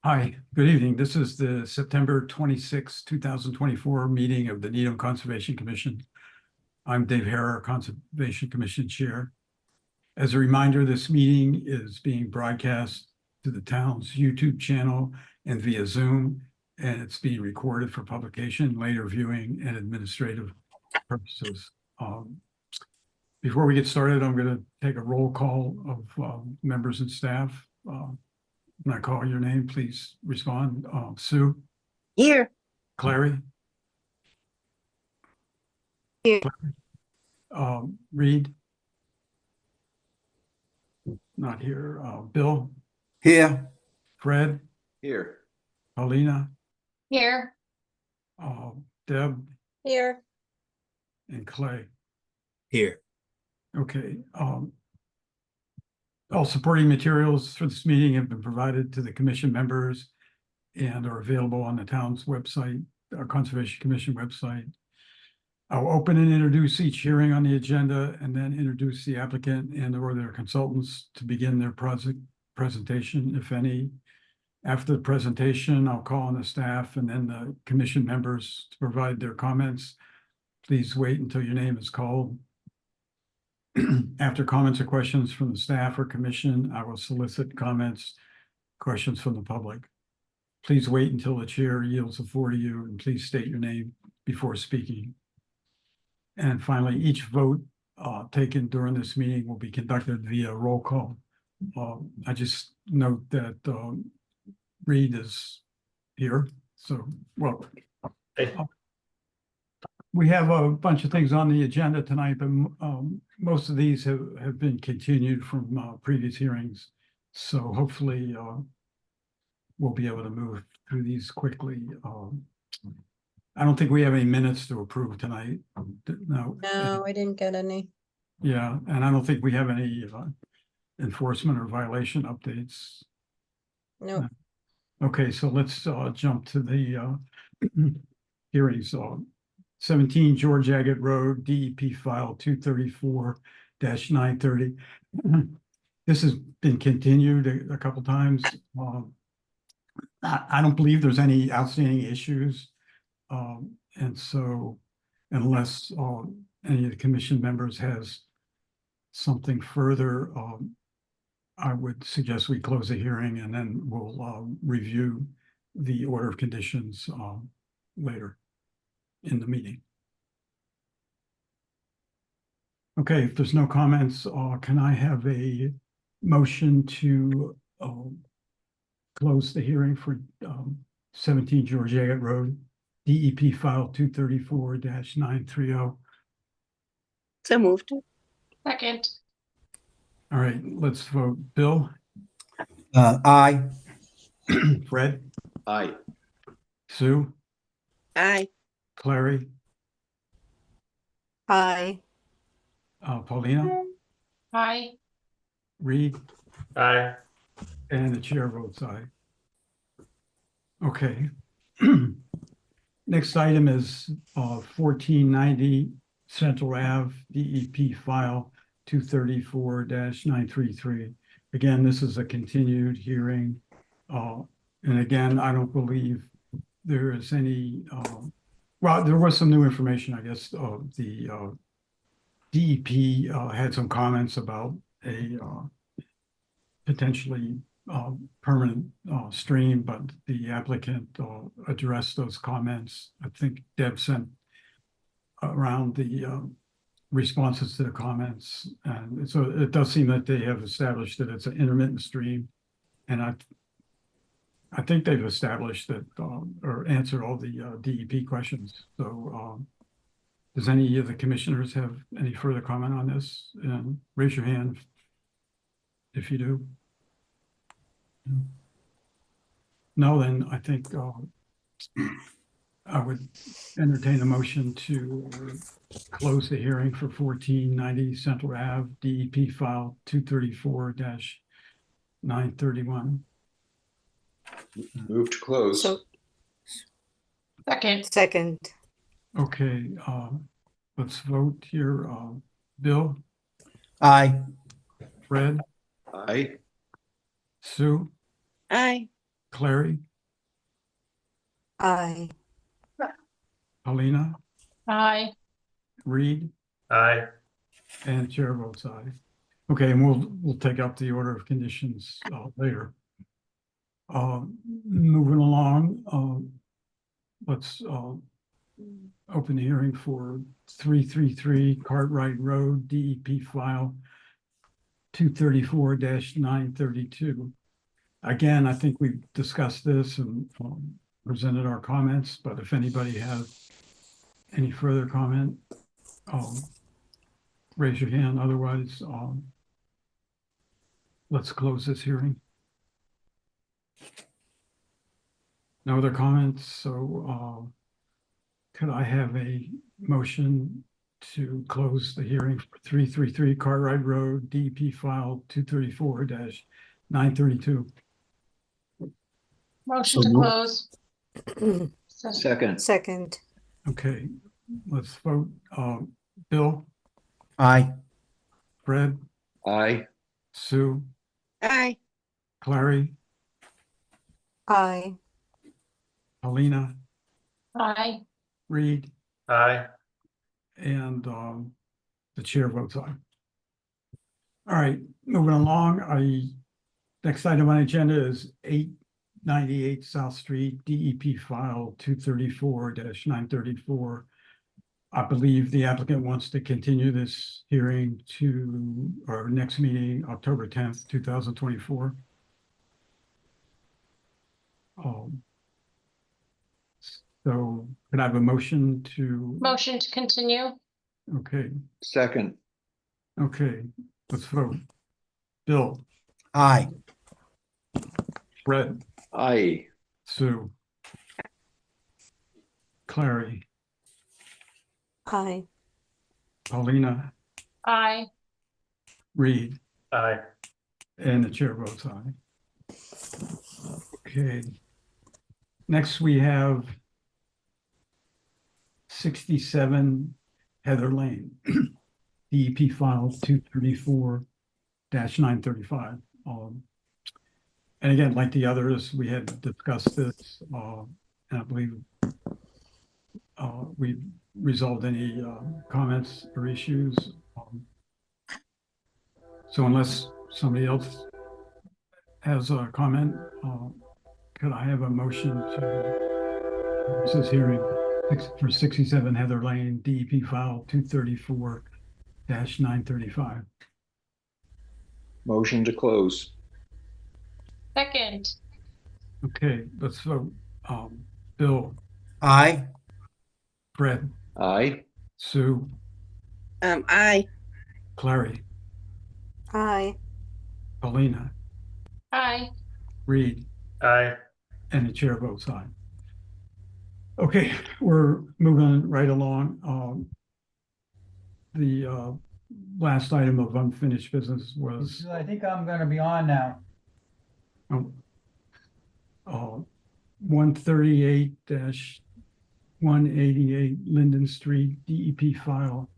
Hi, good evening. This is the September 26, 2024 meeting of the Needham Conservation Commission. I'm Dave Harrer, Conservation Commission Chair. As a reminder, this meeting is being broadcast to the town's YouTube channel and via Zoom, and it's being recorded for publication, later viewing, and administrative purposes. Before we get started, I'm going to take a roll call of members and staff. When I call your name, please respond. Sue? Here. Clary? Here. Reed? Not here. Bill? Here. Fred? Here. Paulina? Here. Deb? Here. And Clay? Here. Okay. All supporting materials for this meeting have been provided to the commission members and are available on the town's website, our Conservation Commission website. I'll open and introduce each hearing on the agenda and then introduce the applicant and or their consultants to begin their project presentation, if any. After the presentation, I'll call on the staff and then the commission members to provide their comments. Please wait until your name is called. After comments or questions from the staff or commission, I will solicit comments, questions from the public. Please wait until the chair yields the floor to you, and please state your name before speaking. And finally, each vote taken during this meeting will be conducted via roll call. I just note that Reed is here, so well. We have a bunch of things on the agenda tonight, but most of these have been continued from previous hearings. So hopefully we'll be able to move through these quickly. I don't think we have any minutes to approve tonight. No, I didn't get any. yeah, and I don't think we have any enforcement or violation updates. No. Okay, so let's jump to the hearings. 17 George Agate Road, DEP file 234-930. This has been continued a couple times. I don't believe there's any outstanding issues. And so unless any of the commission members has something further, I would suggest we close the hearing and then we'll review the order of conditions later in the meeting. Okay, if there's no comments, can I have a motion to close the hearing for 17 George Agate Road, DEP file 234-930? So moved. Second. All right, let's vote. Bill? Aye. Fred? Aye. Sue? Aye. Clary? Aye. Paulina? Aye. Reed? Aye. And the chair votes aye. Okay. Next item is 1490 Central Ave, DEP file 234-933. Again, this is a continued hearing. And again, I don't believe there is any, well, there was some new information, I guess. The DEP had some comments about a potentially permanent stream, but the applicant addressed those comments. I think Deb sent around the responses to the comments. And so it does seem that they have established that it's an intermittent stream. And I think they've established that or answered all the DEP questions. So does any of the commissioners have any further comment on this? And raise your hand if you do. No, then I think I would entertain a motion to close the hearing for 1490 Central Ave, DEP file 234-931. Move to close. So Second. second. Okay, let's vote here. Bill? Aye. Fred? Aye. Sue? Aye. Clary, Aye. Paulina, Aye. Reed, Aye. and chair votes aye. Okay, and we'll take up the order of conditions later. Moving along, let's open the hearing for 333 Cartwright Road, DEP file 234-932. Again, I think we've discussed this and presented our comments, but if anybody has any further comment, raise your hand. Otherwise, let's close this hearing. No other comments, so could I have a motion to close the hearing for 333 Cartwright Road, DEP file 234-932? Motion So to moved. close. Second. Second. Okay, let's vote. Bill, Aye. Fred, Aye. Sue, Aye. Clary, Aye. Paulina, Aye. Reed, Aye. and the chair votes aye. All right, moving along, next item on the agenda is 898 South Street, DEP file 234-934. I believe the applicant wants to continue this hearing to our next meeting, October 10th, 2024. So can I have a motion to, Motion to continue. okay, Second. okay, let's vote. Bill, Aye. Fred, Aye. Sue, Clary, Aye. Paulina, Aye. Reed, Aye. and the chair votes aye. Okay. Next, we have 67 Heather Lane, DEP file 234-935. And again, like the others, we had discussed this, and I believe we resolved any comments or issues. So unless somebody else has a comment, could I have a motion to close this hearing for 67 Heather Lane, DEP file 234-935? Motion to close. Second. Okay, let's vote. Bill, Aye. Fred, Aye. Sue, Aye. Clary, Aye. Paulina, Aye. Reed, Aye. and the chair votes aye. Okay, we're moving right along. The last item of unfinished business was I think I'm gonna be on now. 138-188 Linden Street, DEP file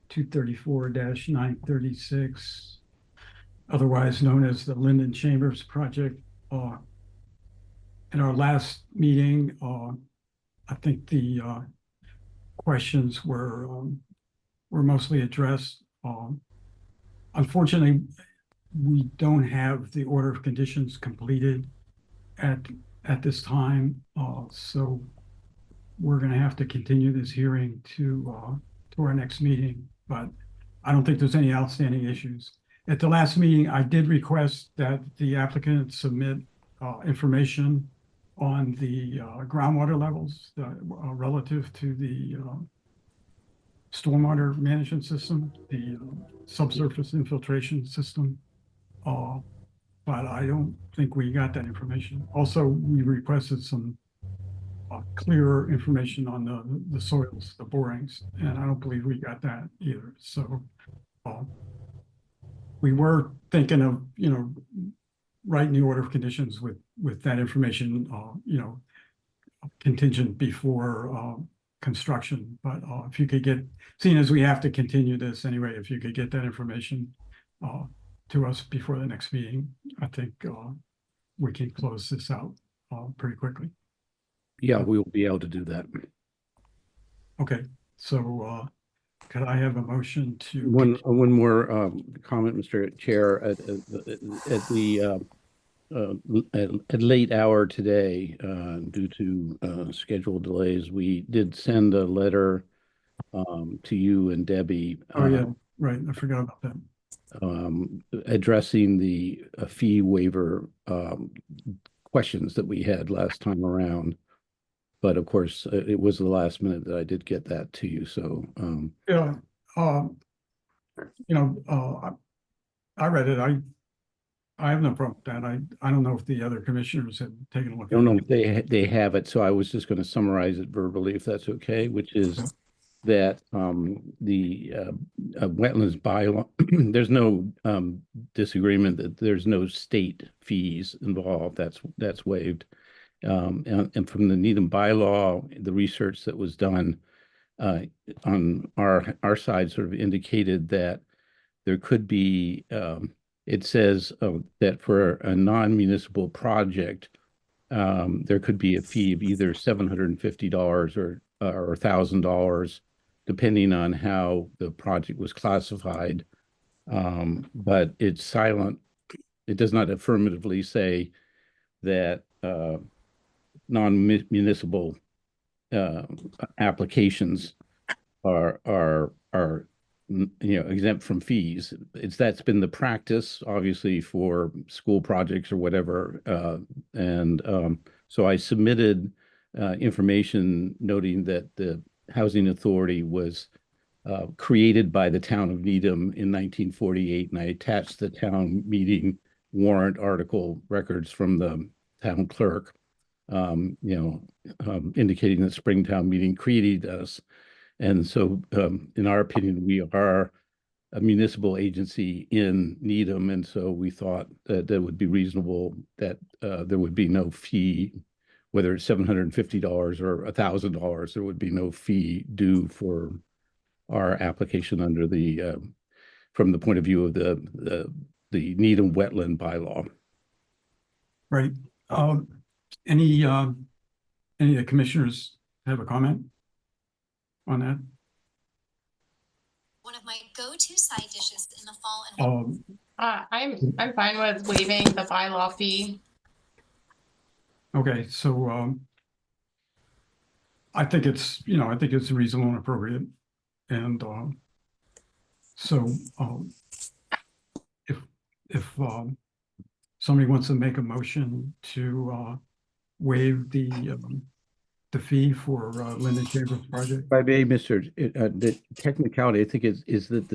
234-936, otherwise known as the Linden Chambers Project. In our last meeting, I think the questions were mostly addressed. Unfortunately, we don't have the order of conditions completed at this time, so we're going to have to continue this hearing to our next meeting. But I don't think there's any outstanding issues. At the last meeting, I did request that the applicant submit information on the groundwater levels relative to the stormwater management system, the subsurface infiltration system. But I don't think we got that information. Also, we requested some clearer information on the soils, the borings, and I don't believe we got that either. So we were thinking of, writing the order of conditions with that information, contingent before construction. But if you could get, seeing as we have to continue this anyway, if you could get that information to us before the next meeting, I think we can close this out pretty quickly. Yeah, we will be able to do that. Okay, so could I have a motion to? One more comment, Mr. Chair. At late hour today, due to schedule delays, we did send a letter to you and Debbie. Oh, yeah, right, I forgot about that. Addressing the fee waiver questions that we had last time around. But of course, it was the last minute that I did get that to you. So, Yeah, I read it. I have no problem with that. I don't know if the other commissioners have taken a look. I don't know if they have it. So I was just going to summarize it verbally, if that's okay, which is that the wetlands bylaw, there's no disagreement that there's no state fees involved. That's waived. And from the Needham bylaw, the research that was done on our side sort of indicated that there could be, it says that for a non-municipal project, there could be a fee of either $750 or $1,000, depending on how the project was classified. But it's silent. It does not affirmatively say that non-municipal applications are exempt from fees. That's been the practice, obviously, for school projects or whatever. So I submitted information noting that the Housing Authority was created by the town of Needham in 1948, and I attached the town meeting warrant article records from the town clerk, indicating that Springtown meeting created us. And so, in our opinion, we are a municipal agency in Needham, and so we thought that it would be reasonable that there would be no fee, whether it's $750 or $1,000. There would be no fee due for our application under the from the point of view of the Needham wetland bylaw. Right. Any of the commissioners have a comment on that? One of my go-to side dishes in the fall and I'm fine with waiving the bylaw fee. Okay, so I think it's reasonable and appropriate. And so if somebody wants to make a motion to waive the fee for Linden Chambers project. If I may, the technicality, I think is that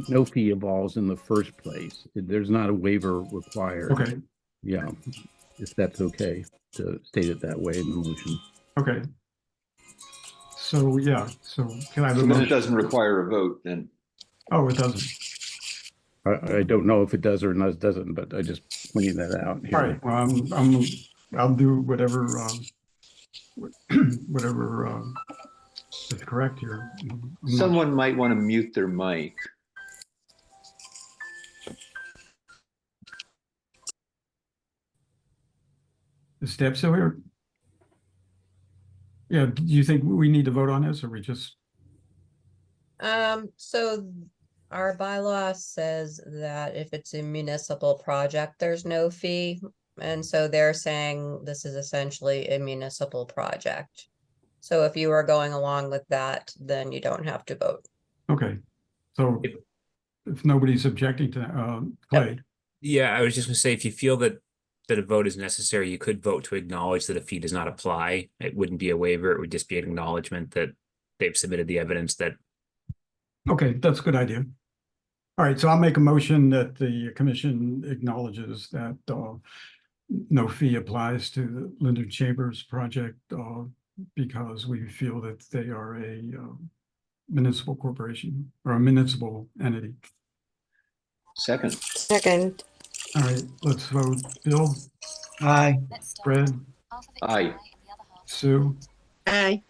no fee involves in the first place. There's not a waiver required. Okay. Yeah, if that's okay to state it that way in the motion. Okay. So, yeah, so can I have a And then it motion? doesn't require a vote then. Oh, it doesn't. I don't know if it does or not doesn't, but I just pointing that out here. All right, well, I'll do whatever whatever is correct here. Someone might want to mute their mic. Is Deb still here? Yeah, do you think we need to vote on this, or we just? So our bylaw says that if it's a municipal project, there's no fee. And so they're saying this is essentially a municipal project. So if you are going along with that, then you don't have to vote. Okay, so if nobody's objecting to Clay. Yeah, I was just gonna say, if you feel that a vote is necessary, you could vote to acknowledge that a fee does not apply. It wouldn't be a waiver, it would just be an acknowledgement that they've submitted the evidence that. Okay, that's a good idea. All right, so I'll make a motion that the commission acknowledges that no fee applies to the Linden Chambers project because we feel that they are a municipal corporation or a municipal entity. Second. Second. All right, let's vote. Bill, Aye. Fred, Aye. Sue, Aye.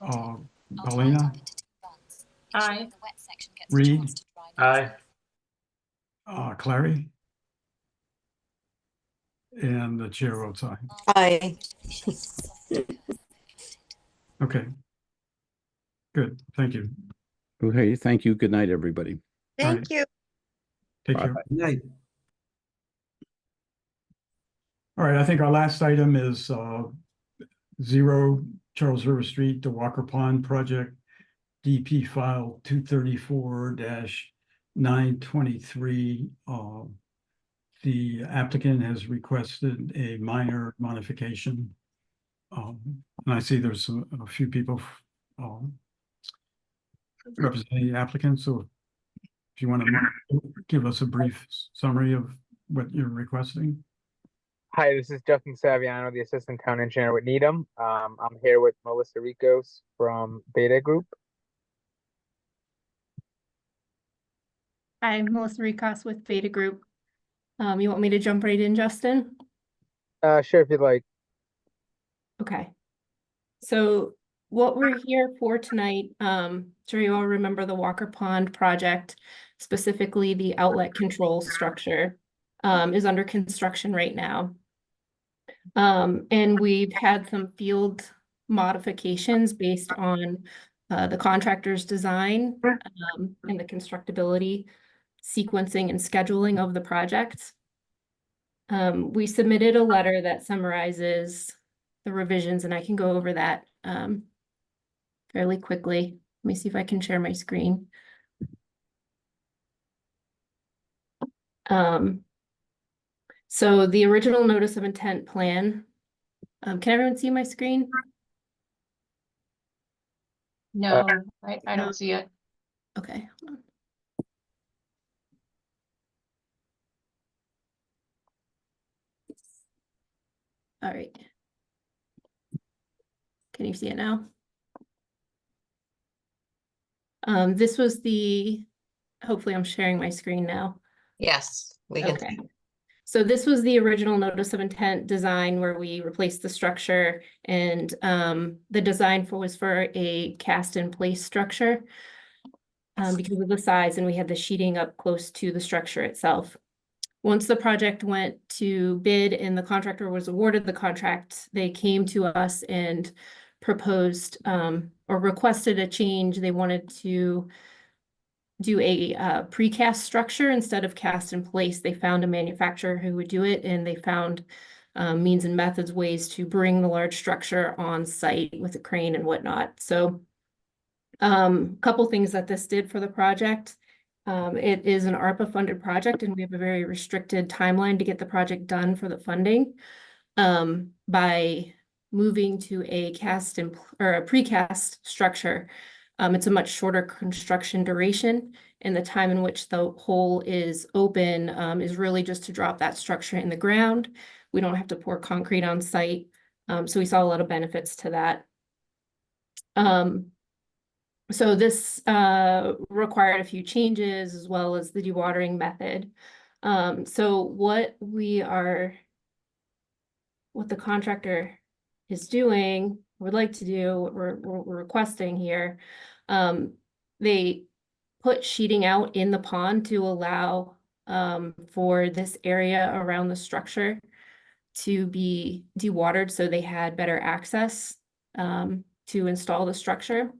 Paulina, Aye. Reed, Aye. Clary, And the chair votes aye. Aye. Okay. Good, thank you. Okay, thank you. Good night, everybody. Thank you. Take Bye. care. Good night. All right, I think our last item is 0 Charles River Street to Walker Pond Project, DP file 234-923. The applicant has requested a minor modification. And I see there's a few people representing the applicant, so if you want to give us a brief summary of what you're requesting. Hi, this is Justin Saviano, the Assistant Town Engineer with Needham. I'm here with Melissa Ricos from Beta Group. I'm Melissa Ricos with Beta Group. You want me to jump right in, Justin? Sure, if you'd like. Okay. So what we're here for tonight, sure you all remember the Walker Pond project, specifically the outlet control structure, is under construction right now. And we've had some field modifications based on the contractor's design and the constructability, sequencing and scheduling of the project. We submitted a letter that summarizes the revisions, and I can go over that fairly quickly. Let me see if I can share my screen. So the original notice of intent plan, can everyone see my screen? No, I don't see it. Okay. Hold on. All right. Can you see it now? This was hopefully I'm sharing my screen now. yes, we can. Okay. So this was the original notice of intent design where we replaced the structure, and the design was for a cast in place structure because of the size, and we had the sheeting up close to the structure itself. Once the project went to bid and the contractor was awarded the contract, they came to us and proposed or requested a change. They wanted to do a precast structure instead of cast in place. They found a manufacturer who would do it, and they found means and methods, ways to bring the large structure on site with a crane and whatnot. So couple things that this did for the project. It is an ARPA funded project, and we have a very restricted timeline to get the project done for the funding. By moving to a precast structure, it's a much shorter construction duration, and the time in which the hole is open is really just to drop that structure in the ground. We don't have to pour concrete on site. So we saw a lot of benefits to that. So this required a few changes as well as the dewatering method. So what the contractor is doing, would like to do, what we're requesting here, they put sheeting out in the pond to allow for this area around the structure to be dewatered, so they had better access to install the structure.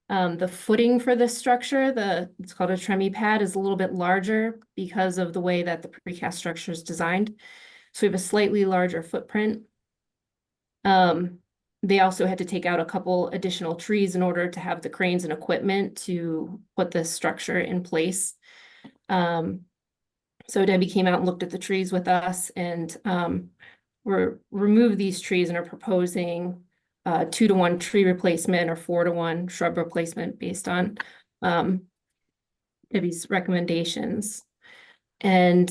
The footing for this structure, it's called a tremie pad, is a little bit larger because of the way that the precast structure is designed. So we have a slightly larger footprint. They also had to take out a couple additional trees in order to have the cranes and equipment to put this structure in place. So Debbie came out and looked at the trees with us, and removed these trees and are proposing 2-to-1 tree replacement or 4-to-1 shrub replacement based on Debbie's recommendations. And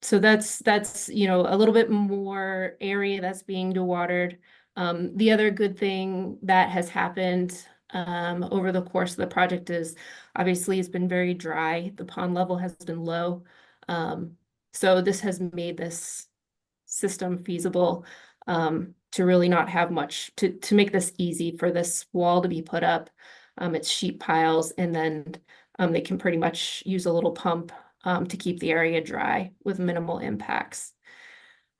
so that's a little bit more area that's being dewatered. The other good thing that has happened over the course of the project is obviously it's been very dry. The pond level has been low. So this has made this system feasible to really not have much, to make this easy for this wall to be put up. It's sheet piles, and then they can pretty much use a little pump to keep the area dry with minimal impacts.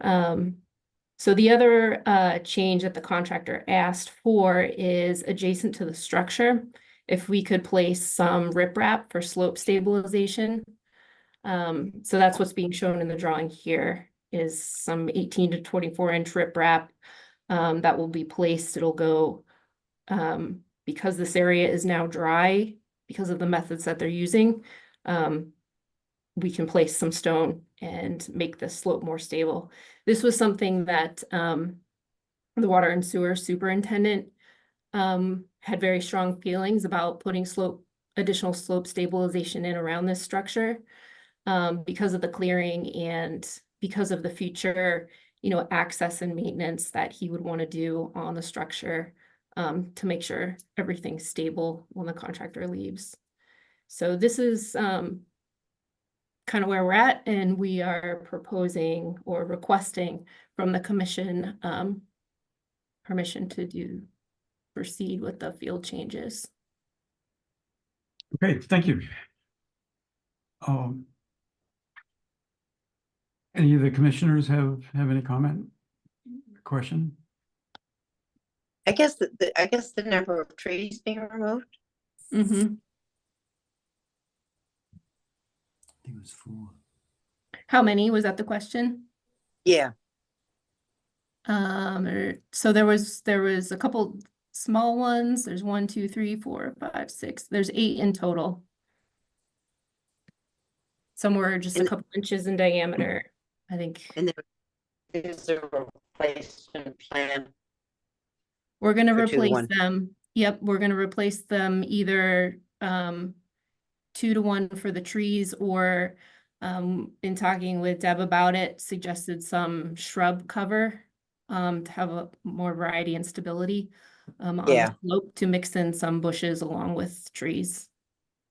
So the other change that the contractor asked for is adjacent to the structure, if we could place some riprap for slope stabilization. So that's what's being shown in the drawing here, is some 18 to 24 inch riprap that will be placed. It'll go, because this area is now dry, because of the methods that they're using, we can place some stone and make the slope more stable. This was something that the water and sewer superintendent had very strong feelings about putting additional slope stabilization in around this structure, because of the clearing and because of the future, access and maintenance that he would want to do on the structure, to make sure everything's stable when the contractor leaves. So this is kind of where we're at, and we are proposing or requesting from the commission permission to proceed with the field changes. Okay, thank you. Any of the commissioners have any comment, question? I guess the number of trees being removed. Mm-hmm. I think it was 4. How many, was that the question? Yeah. So there was a couple small ones. There's 1, 2, 3, 4, 5, 6. There's 8 in total. Some were just a couple inches in diameter, I think. And there is a replacement plan. We're gonna for 2 to replace 1. them. Yep, we're gonna replace them either 2 to 1 for the trees, or in talking with Deb about it, suggested some shrub cover to have a more variety and stability on the slope, to mix in some bushes along with trees.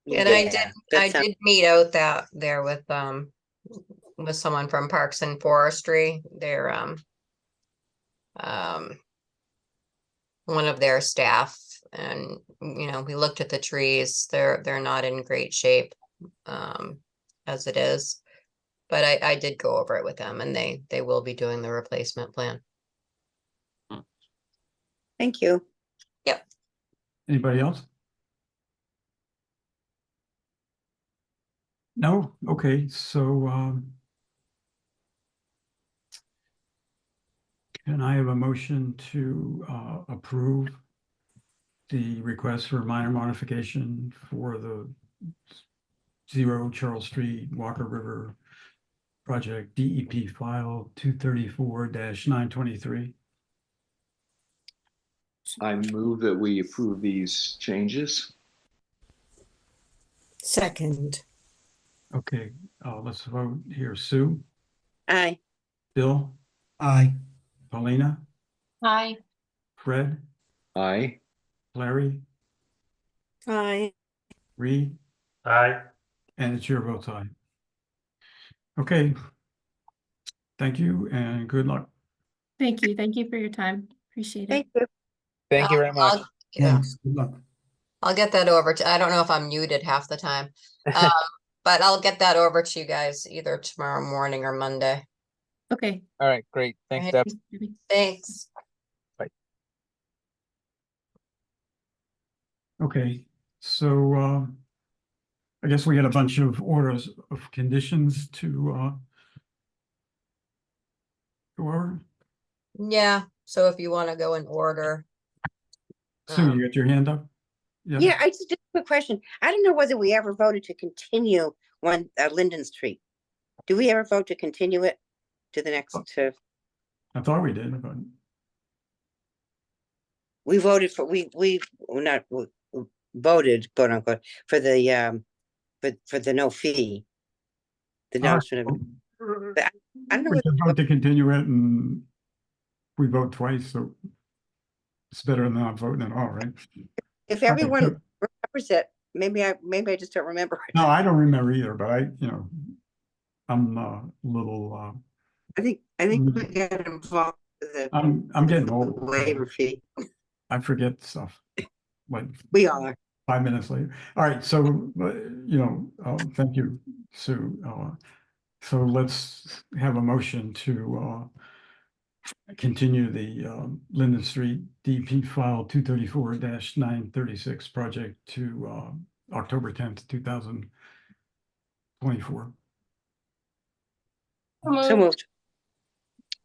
And I did meet out there with someone from Parks and Forestry. They're one of their staff, and we looked at the trees. They're not in great shape as it is, but I did go over it with them, and they will be doing the replacement plan. Thank you. Yep. Anybody else? No? Okay, so can I have a motion to approve the request for minor modification for the 0 Charles Street, Walker River project, DEP file 234-923? I move that we approve these changes. Second. Okay, let's vote here. Sue? Aye. Bill? Aye. Paulina? Hi. Fred? Aye. Larry? Aye. Reed? Aye. And the chair votes aye. Okay. Thank you and good luck. Thank you. Thank you for your time. Appreciate it. Thank you. Thank you very much. Thanks. Good luck. I'll get that over to, I don't know if I'm muted half the time. But I'll get that over to you guys either tomorrow morning or Monday. Okay. All right, great. Thanks, Right. Deb. Thanks. Okay, so I guess we had a bunch of orders of conditions to go over. Yeah, so if you want to go in order. Sue, you got your hand up? Yeah, I just a quick question. I don't know whether we ever voted to continue Linden Street. Do we ever vote to continue it to the next? I thought we did, but We voted for voted, quote unquote, for the for the no fee. The notion of I don't know. we can vote to continue it, and we vote twice, so it's better than not voting at all, right? If everyone remembers it, maybe I just don't remember it. No, I don't remember either, but I'm a little. I think we got involved with the I'm getting old. waiver fee. I forget stuff. Like We all are. 5 minutes later. All right, so thank you, So let's have a motion to continue the Linden Street DP file 234-936 project to October 10th, 2024. So moved. I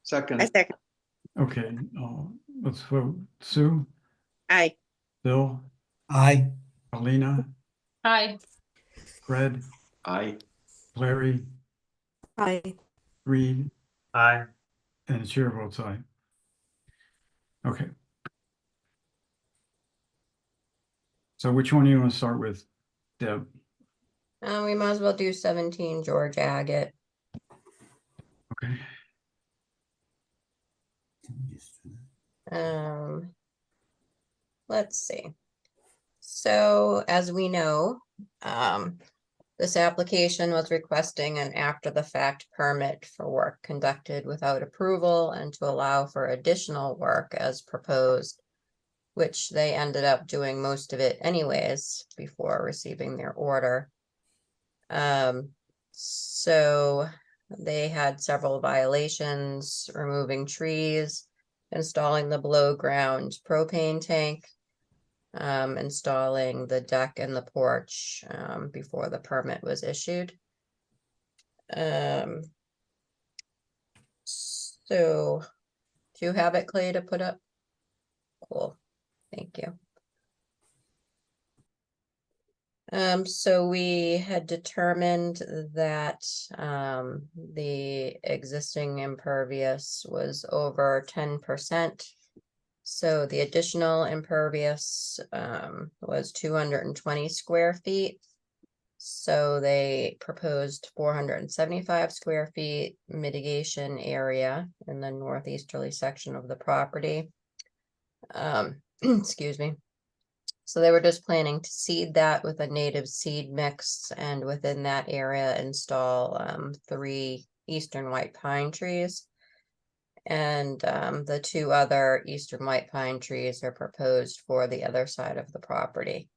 Second, second. Okay, let's vote. Sue, Aye. Bill, Aye. Alina, Hi. Fred, aye. Larry, Aye. Reed, Aye. and the chair votes aye. Okay. So which one do you want to start with, Deb? We might as well do 17 George Agate. Okay. Let's see. So as we know, this application was requesting an after the fact permit for work conducted without approval and to allow for additional work as proposed, which they ended up doing most of it anyways before receiving their order. So they had several violations, removing trees, installing the below ground propane tank, installing the deck and the porch before the permit was issued. So do you have it, Clay, to put up? Cool, thank you. So we had determined that the existing impervious was over 10%. So the additional impervious was 220 square feet. So they proposed 475 square feet mitigation area in the northeasterly section of the property. Excuse me. So they were just planning to seed that with a native seed mix, and within that area install 3 eastern white pine trees. And the 2 other eastern white pine trees are proposed for the other side of the property.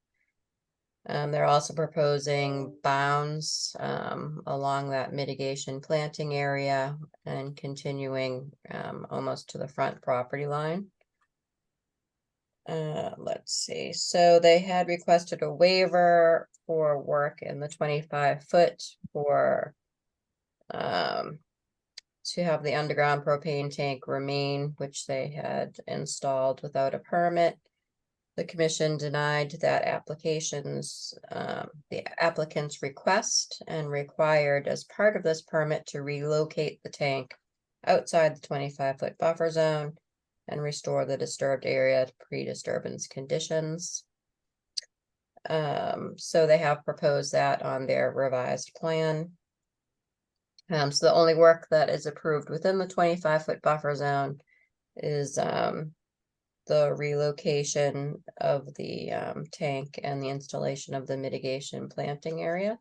They're also proposing bounds along that mitigation planting area and continuing almost to the front property line. Let's see. So they had requested a waiver for work in the 25-foot for to have the underground propane tank remain, which they had installed without a permit. The commission denied that the applicant's request and required as part of this permit to relocate the tank outside the 25-foot buffer zone and restore the disturbed area to pre-disturbance conditions. So they have proposed that on their revised plan. So the only work that is approved within the 25-foot buffer zone is the relocation of the tank and the installation of the mitigation planting area.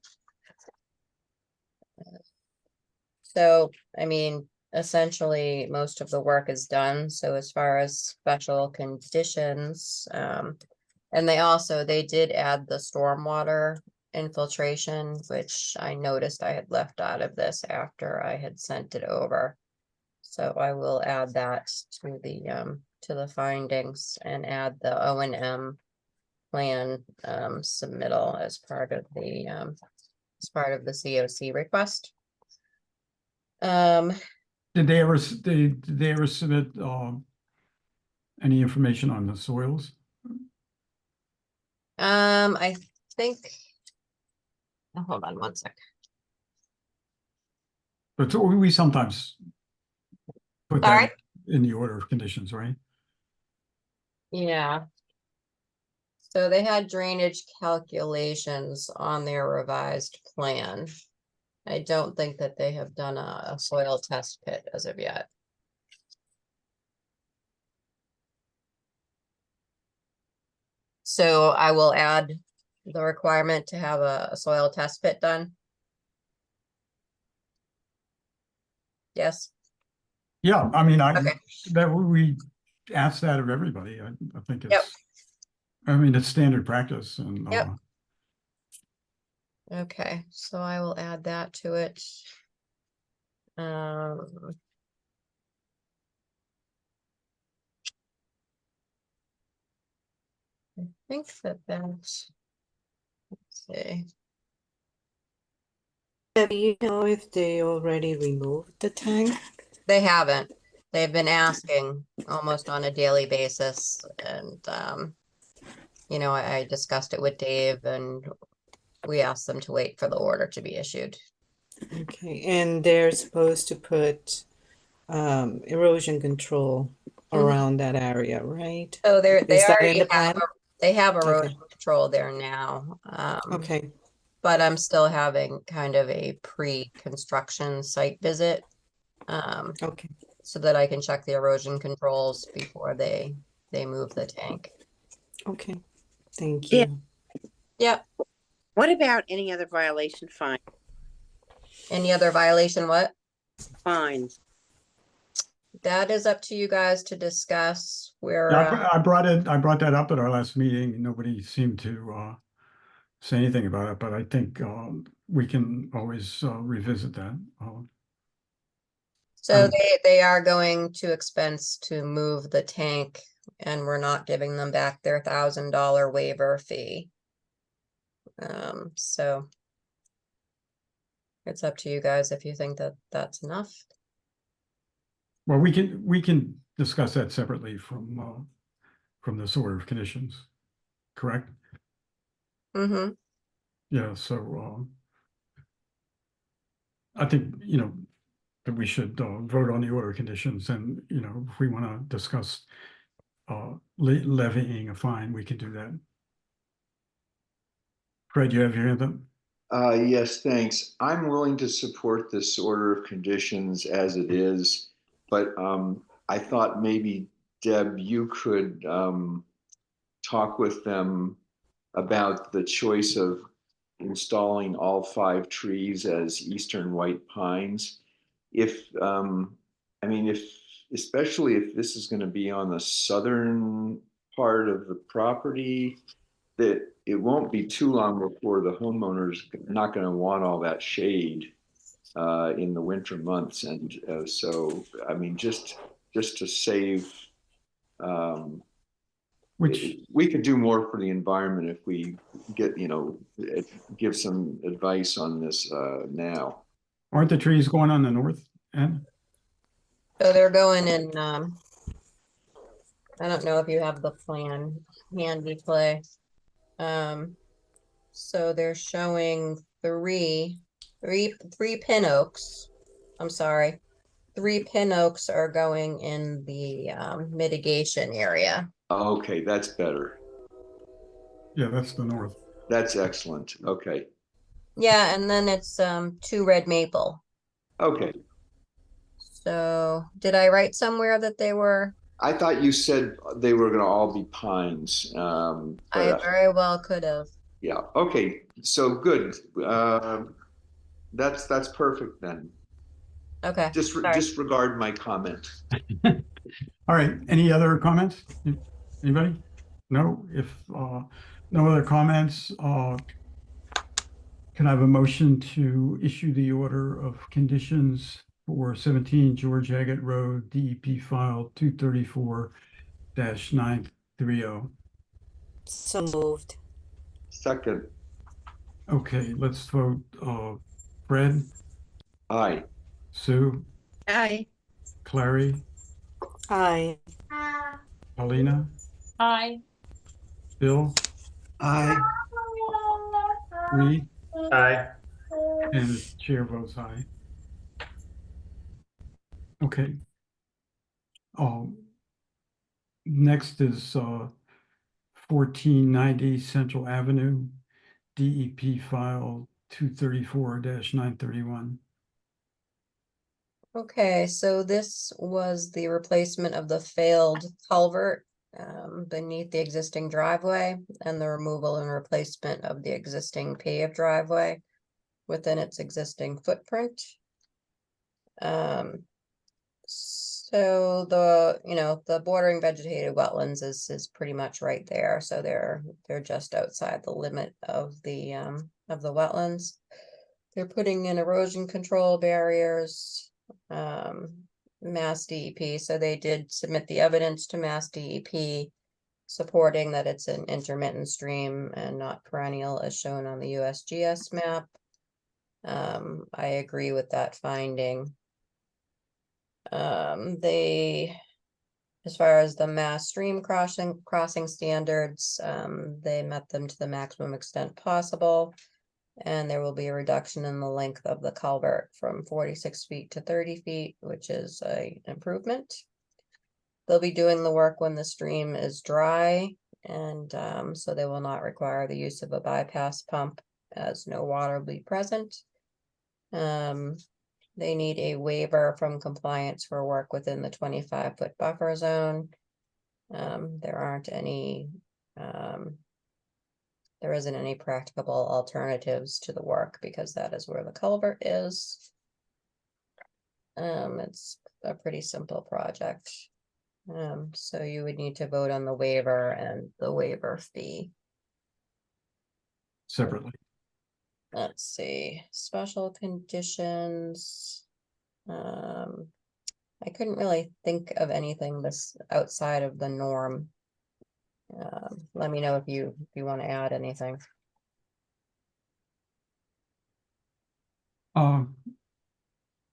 So, I mean, essentially most of the work is done. So as far as special conditions, and they did add the stormwater infiltration, which I noticed I had left out of this after I had sent it over. So I will add that to the findings and add the O&M plan submittal as part of the COC request. Did they ever submit any information on the soils? I think. Hold on one sec. But we sometimes put All that right. in the order of conditions, right? Yeah. So they had drainage calculations on their revised plan. I don't think that they have done a soil test pit as of yet. So I will add the requirement to have a soil test pit done. Yes. Yeah, I mean, Okay. that we ask that of everybody. I think it's, Yep. I mean, it's standard practice and Yep. Okay, so I will add that to it. Um. I think that's, let's see. Do you know if they already removed the tank? They haven't. They've been asking almost on a daily basis and, you know, I discussed it with Dave and we asked them to wait for the order to be issued. Okay, and they're supposed to put erosion control around that area, right? So they Is that in already the have, plan? they have Okay. erosion control there now. Okay, But I'm still having kind of a pre-construction site visit. okay, So that I can check the erosion controls before they move the tank. okay. Thank Yeah. you. Yep. What about any other violation Any other violation, what? fines? That is up to you guys to discuss where, Yeah, I brought that up at our last meeting. Nobody seemed to say anything about it, but I think we can always revisit that. so they are going to expense to move the tank and we're not giving them back their $1,000 waiver fee. So it's up to you guys if you think that that's enough. Well, we can discuss that separately from this order of conditions, correct? Mm-hmm. Yeah, so I think, that we should vote on the order of conditions and, if we want to discuss levying a fine, we can do that. Fred, you have your hand up? Yes, thanks. I'm willing to support this order of conditions as it is, but I thought maybe Deb, you could talk with them about the choice of installing all 5 trees as eastern white pines. If especially if this is going to be on the southern part of the property, that it won't be too long before the homeowner's not going to want all that shade in the winter months, and so I mean, just to save. Which, We could do more for the environment if we get, give some advice on this now. aren't the trees going on the north end? So they're going in, I don't know if you have the plan handy, Clay. So they're showing three pin oaks. I'm sorry. 3 pin oaks are going in the mitigation area. Okay, that's better. Yeah, that's the north. That's excellent. Okay. Yeah, and then it's 2 red maple. Okay. So did I write somewhere that they were? I thought you said they were going to all be pines. I very well could have. Yeah. Okay. So good. That's perfect then. Okay. Sorry. Disregard my comment. All right, any other comments? Anybody? No, if no other comments, can I have a motion to issue the order of conditions for 17 George Agate Road, DEP file 234-930? So moved. Second. Okay, let's vote. Fred, Aye. Sue, Aye. Clary, Aye. Paulina, Aye. Bill, Aye. Reed, Aye. and the chair votes aye. Okay. Next is 1490 Central Avenue, DEP file 234-931. Okay, so this was the replacement of the failed culvert beneath the existing driveway and the removal and replacement of the existing paved driveway within its existing footprint. So the bordering vegetated wetlands is pretty much right there. So they're just outside the limit of the of the wetlands. They're putting in erosion control barriers, Mass DEP, so they did submit the evidence to Mass DEP supporting that it's an intermittent stream and not perennial as shown on the USGS map. I agree with that finding. They, as far as the mass stream crossing standards, they met them to the maximum extent possible. And there will be a reduction in the length of the culvert from 46 feet to 30 feet, which is an improvement. They'll be doing the work when the stream is dry, and so they will not require the use of a bypass pump as no water will be present. They need a waiver from compliance for work within the 25-foot buffer zone. There aren't any, there isn't any practicable alternatives to the work because that is where the culvert is. It's a pretty simple project. So you would need to vote on the waiver and the waiver fee. Separately. Let's see, special conditions. I couldn't really think of anything this outside of the norm. Let me know if you want to add anything.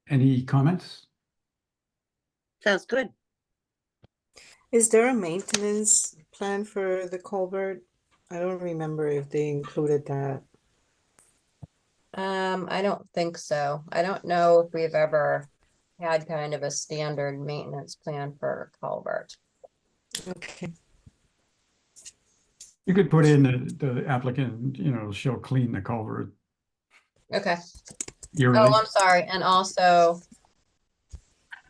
Any comments? Sounds good. Is there a maintenance plan for the culvert? I don't remember if they included that. I don't think so. I don't know if we've ever had kind of a standard maintenance plan for culvert. Okay. You could put in the applicant, she'll clean the culvert Okay. yearly. Oh, I'm sorry. And also,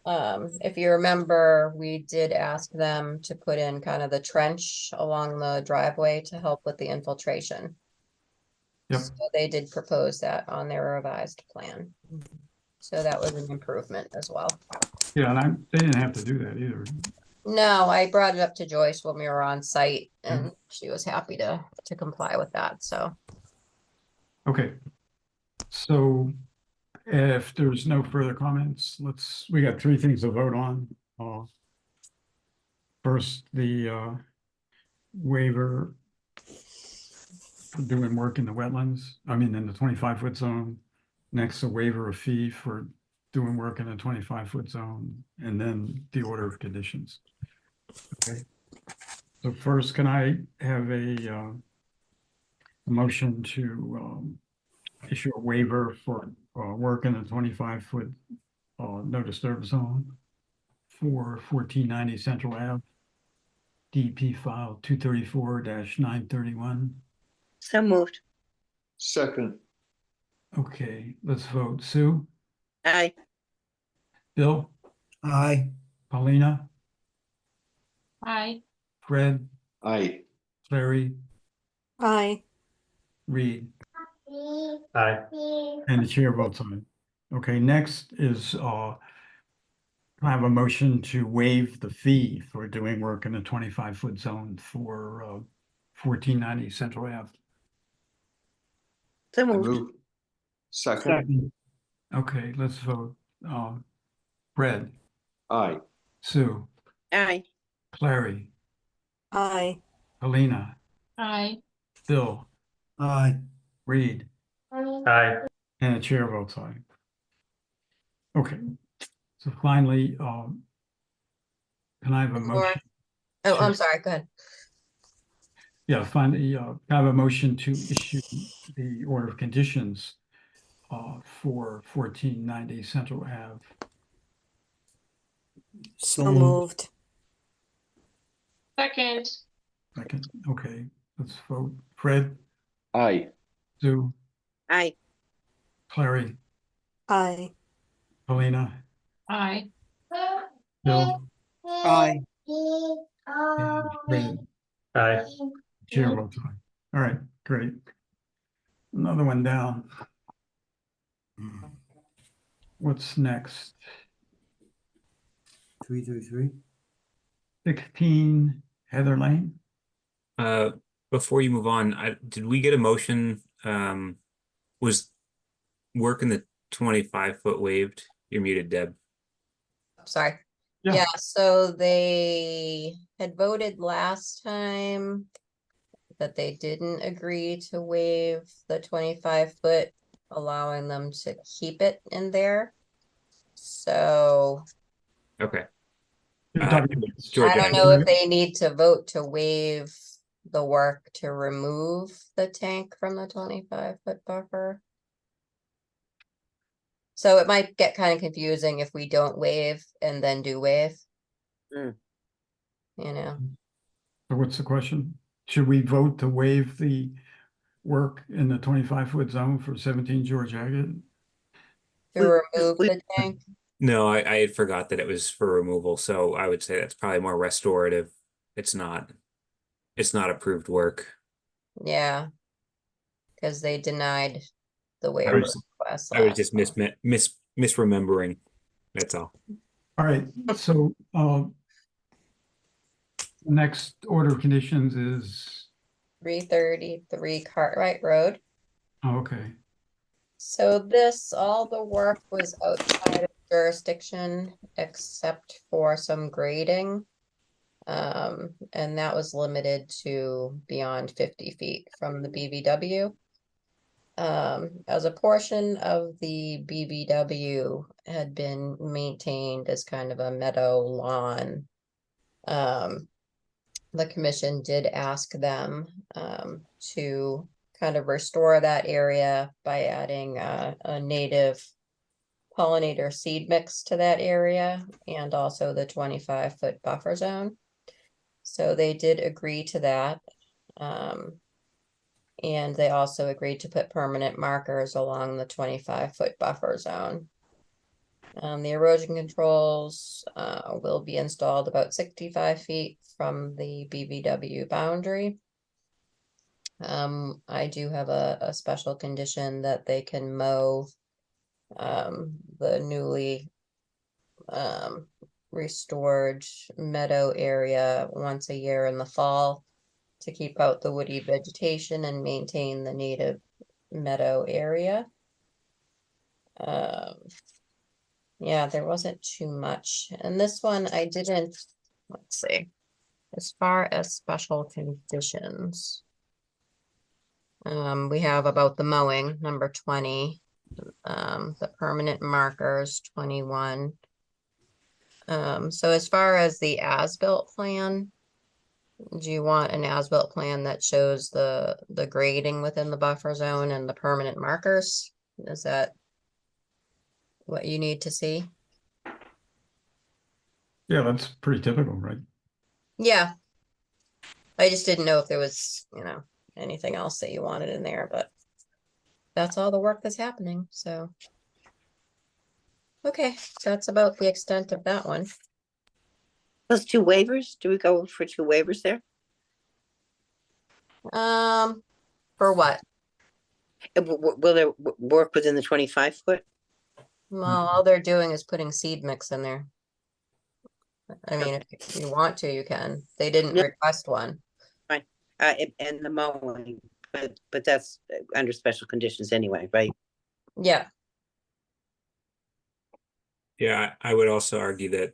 if you remember, we did ask them to put in kind of the trench along the driveway to help with the infiltration. Yep. So they did propose that on their revised plan. So that was an improvement as well. Yeah, and they didn't have to do that either. No, I brought it up to Joyce when we were on site and she was happy to comply with that, so. Okay. So if there's no further comments, we got three things to vote on. First, the waiver for doing work in the wetlands, in the 25-foot zone. Next, a waiver of fee for doing work in the 25-foot zone, and then the order of conditions. Okay. So first, can I have a motion to issue a waiver for work in the 25-foot no disturb zone for 1490 Central Ave, DP file 234-931. So moved. Second, Okay, let's vote. Sue, Aye. Bill, Aye. Paulina, Aye. Fred, aye. Clary, Aye. Reed, Aye. and the chair votes aye. Okay, next is I have a motion to waive the fee for doing work in the 25-foot zone for 1490 Central Ave. So I moved. move. Second, Okay, let's vote. Fred, aye. Sue, Aye. Clary, Aye. Helena, Aye. Bill, Aye. Reed, Aye. and the chair votes aye. Okay, so finally, can I have a Before- motion? Oh, I'm Sure. sorry, go ahead. Yeah, finally, can I have a motion to issue the order of conditions for 1490 Central Ave. So moved. Second. Second, okay, let's vote. Fred, Aye. Sue, Aye. Clary, Aye. Paulina, Aye. Bill, Aye. and Fred. Aye. Chair votes aye. All right, great. Another one down. What's next? 333. 16 Heather Lane? Before you move on, did we get a motion Was work in the 25-foot waived? You're muted, Deb. Sorry. Yeah. Yeah, so they had voted last time that they didn't agree to waive the 25-foot, allowing them to keep it in there. So Okay. You're talking about George, I don't know if they need to vote to waive the work to remove the tank from the 25-foot buffer. So it might get kind of confusing if we don't waive and then do waive. Mm. You know, So what's the question? Should we vote to waive the work in the 25-foot zone for 17 George Agate? to remove the tank. No, I had forgot that it was for removal, so I would say that's probably more restorative. It's not approved work. Yeah. Because they denied the I waiver was request. I was last just time. misremembering. That's all. All right, so the next order of conditions is, 333 Cartwright Road. oh, okay, So this, all the work was outside of jurisdiction except for some grading. And that was limited to beyond 50 feet from the BVW. As a portion of the BVW had been maintained as kind of a meadow lawn. The commission did ask them to kind of restore that area by adding a native pollinator seed mix to that area and also the 25-foot buffer zone. So they did agree to that. And they also agreed to put permanent markers along the 25-foot buffer zone. The erosion controls will be installed about 65 feet from the BVW boundary. I do have a special condition that they can mow the newly restored meadow area once a year in the fall to keep out the woody vegetation and maintain the native meadow area. Yeah, there wasn't too much. And this one I didn't, let's see, as far as special conditions. We have about the mowing, number 20, the permanent markers, 21. So as far as the as-built plan, do you want an as-built plan that shows the grading within the buffer zone and the permanent markers? Is that what you need to see? yeah, that's pretty typical, right? Yeah. I just didn't know if there was, anything else that you wanted in there, but that's all the work that's happening, so. Okay, that's about the extent of that one. Those two waivers, do we go for two waivers there? For what? Will there work within the 25-foot? Well, all they're doing is putting seed mix in there. I mean, if you want to, you can. They didn't Yeah. request one. And the mowing, but that's under special conditions anyway, right? Yeah, Yeah, I would also argue that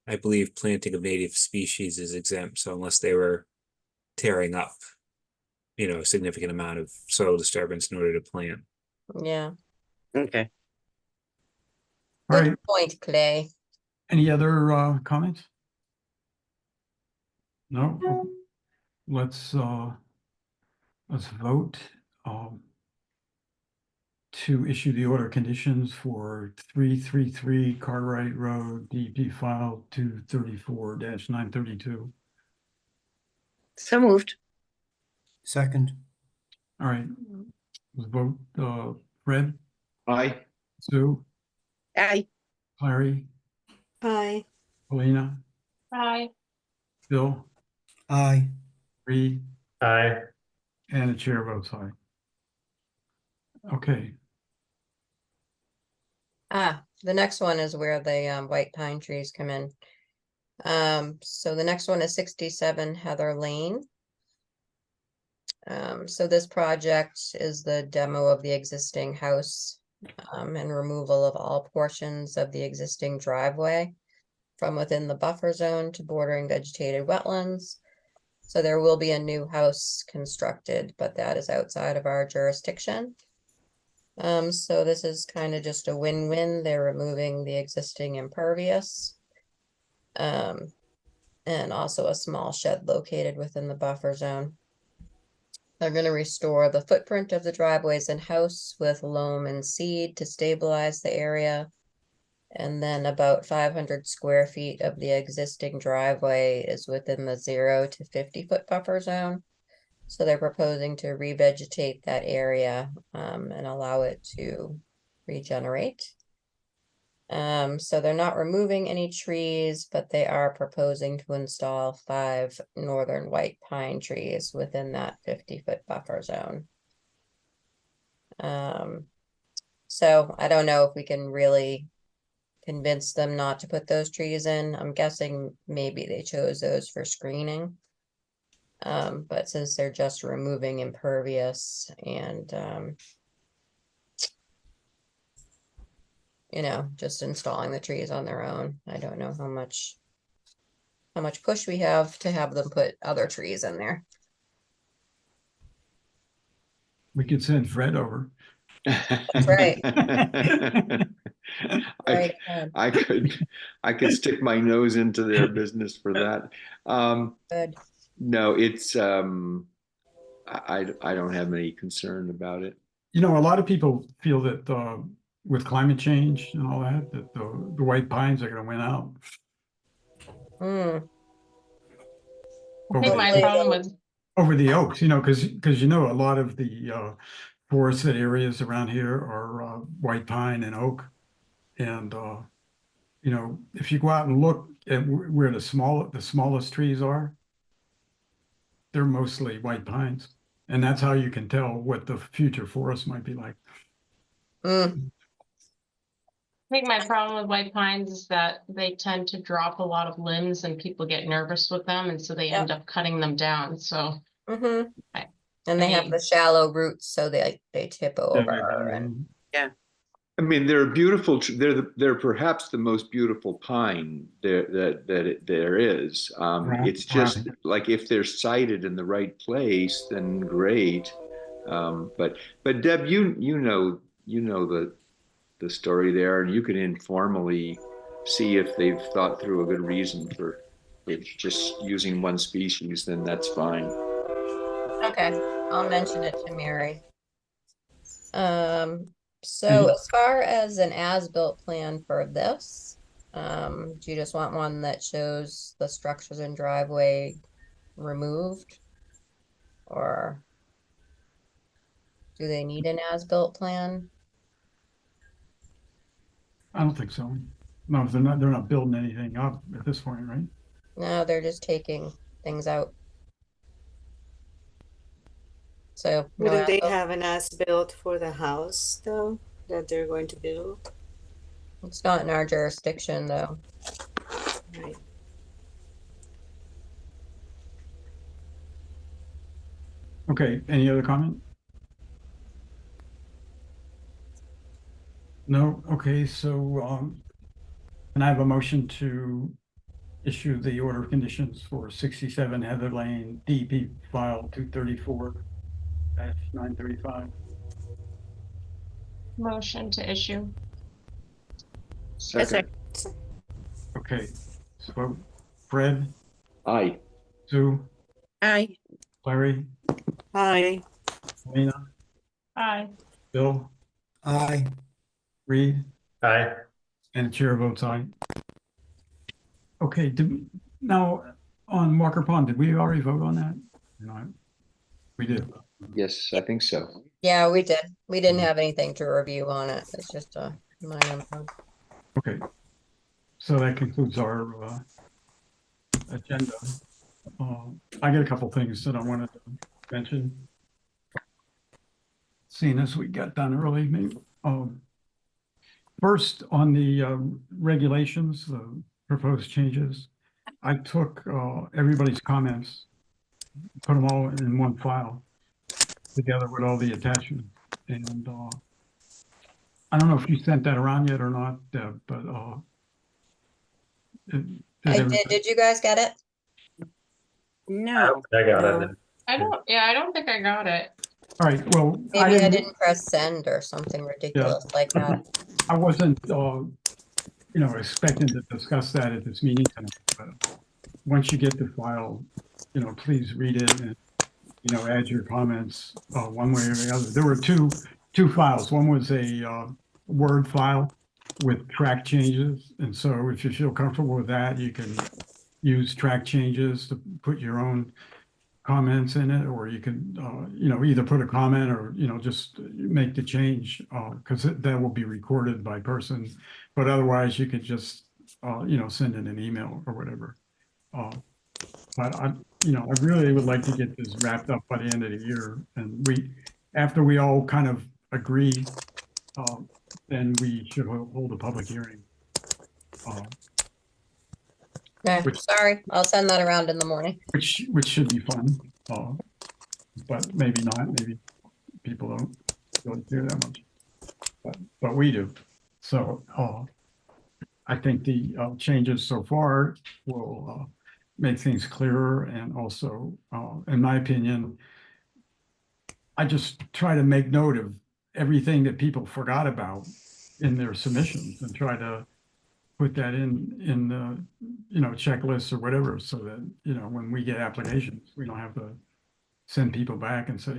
I believe planting of native species is exempt, so unless they were tearing up, a significant amount of soil disturbance in order to plant. yeah. Okay. All Good right, point, Clay. any other comments? No? Let's vote to issue the order conditions for 333 Cartwright Road, DEP file 234-932. So moved. Second. All right, let's vote, Fred, Aye. Sue, Aye. Clary, Aye. Paulina, Aye. Bill, Aye. Reed, Aye. and the chair votes aye. Okay, The next one is where the white pine trees come in. So the next one is 67 Heather Lane. So this project is the demo of the existing house and removal of all portions of the existing driveway from within the buffer zone to bordering vegetated wetlands. So there will be a new house constructed, but that is outside of our jurisdiction. So this is kind of just a win-win. They're removing the existing impervious. And also a small shed located within the buffer zone. They're going to restore the footprint of the driveways and house with loam and seed to stabilize the area. And then about 500 square feet of the existing driveway is within the 0 to 50-foot buffer zone. So they're proposing to revegetate that area and allow it to regenerate. So they're not removing any trees, but they are proposing to install 5 northern white pine trees within that 50-foot buffer zone. So I don't know if we can really convince them not to put those trees in. I'm guessing maybe they chose those for screening. But since they're just removing impervious and you know, just installing the trees on their own. I don't know how much push we have to have them put other trees in there. We could send Fred over. That's right. Right. I could stick my nose into their business for that. Good. No, it's I don't have any concern about it. You know, a lot of people feel that with climate change and all that, that the white pines are going to win out. I think my problem with Over the oaks, you know, because you know a lot of the forested areas around here are white pine and oak, and you know, if you go out and look at where the smallest trees are, they're mostly white pines, and that's how you can tell what the future forest might be like. I think my problem with white pines is that they tend to drop a lot of limbs and people get nervous with them, and so they end up cutting them down. So And they have the shallow roots, so they tip over. And yeah, I mean, they're beautiful. They're perhaps the most beautiful pine there is. It's just like if they're sited in the right place, then great. But Deb, you know the story there, and you can informally see if they've thought through a good reason for just using one species. Then that's fine. okay, I'll mention it to Mary. So as far as an as-built plan for this, do you just want one that shows the structures and driveway removed? Or do they need an as-built plan? I don't think so. No, they're not building anything up at this point, right? No, they're just taking things out. So no Wouldn't they as-built. have an as-built for the house though, that they're going to build? It's not in our jurisdiction though. Right. Okay, any other comment? No, okay, so and I have a motion to issue the order of conditions for 67 Heather Lane, DEP file 234-935. motion to issue. Second. Okay, so Fred, Aye. Sue, aye, Larry, Aye. Lena, Aye. Bill, Aye. Reed, Aye. and the chair votes aye. Okay, now on Walker Pond, did we already vote on that? No, we did. Yes, I think so. Yeah, we did. We didn't have anything to review on it. It's just a minor. Okay, so that concludes our agenda. I got a couple things that I wanted to mention. Seeing as we got done early, maybe. First, on the regulations, the proposed changes, I took everybody's comments, put them all in one file, together with all the attachments. And I don't know if you sent that around yet or not, Deb, but I did. Did you guys get it? No. I got No. it. I don't think I got it. All right, well, Maybe I didn't press send or something ridiculous like that. I wasn't, expecting to discuss that at this meeting tonight, but once you get the file, please read it and, add your comments, one way or the other. There were two files. One was a, Word file with track changes. And so if you feel comfortable with that, you can use track changes to put your own comments in it, or you can, either put a comment or, just make the change, because that will be recorded by person. But otherwise you could just, send in an email or whatever. But I really would like to get this wrapped up by the end of the year. And after we all kind of agree, then we should hold a public hearing. Okay, sorry, I'll send that around in the morning. Which should be fun, but maybe not. Maybe people don't really care that much, but we do. So I think the changes so far will make things clearer, and also, in my opinion, I just try to make note of everything that people forgot about in their submissions and try to put that in the, checklists or whatever, so that, when we get applications, we don't have to send people back and say,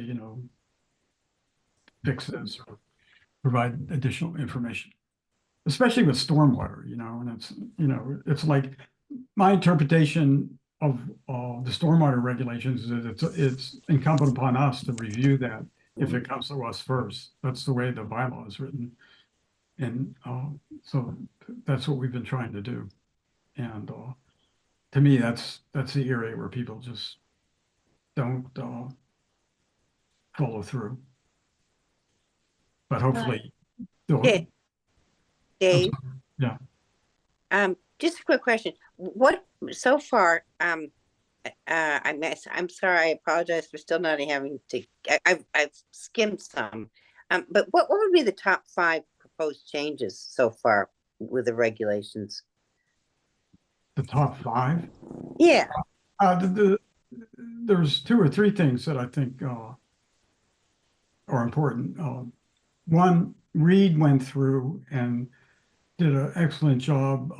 fix this or provide additional information, especially with stormwater, and it's like my interpretation of the stormwater regulations is that it's incumbent upon us to review that if it comes to us first. That's the way the bylaw is written. And so that's what we've been trying to do. And to me, that's the area where people just don't follow through. But hopefully they'll. Okay. Dave, Yeah. just a quick question. What so far? I'm sorry. I apologize for still not having to. I've skimmed some. But what would be the top 5 proposed changes so far with the regulations? The top 5? Yeah. There's 2 or 3 things that I think are important. One, Reed went through and did an excellent job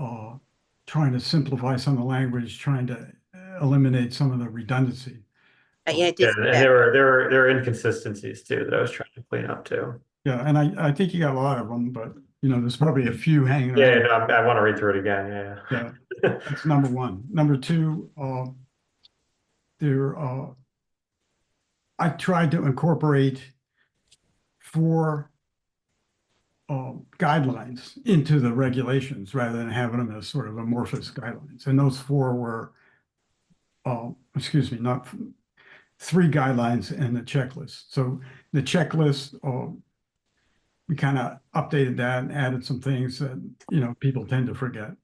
trying to simplify some of the language, trying to eliminate some of the redundancy. Yeah, And there are inconsistencies too that I was trying to clean up too. Yeah, and I think you got a lot of them, but there's probably a few hanging Yeah, around. no, I want to read through it again. Yeah. Yeah, that's number 1. Number 2, I tried to incorporate 4 guidelines into the regulations rather than having them as sort of amorphous guidelines. And those 4 were, not 3 guidelines and the checklist. So the checklist, we kind of updated that and added some things that, people tend to forget.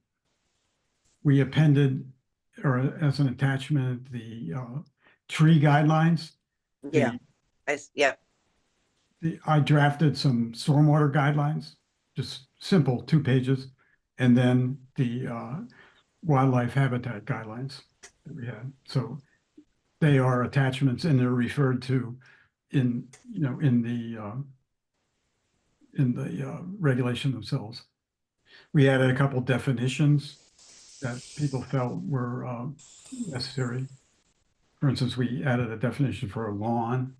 We appended, or as an attachment, the tree guidelines. Yeah. Yeah. I drafted some stormwater guidelines, just simple 2 pages, and then the wildlife habitat guidelines that we had. So they are attachments, and they're referred to in the regulation themselves. We added a couple definitions that people felt were necessary. For instance, we added a definition for a lawn.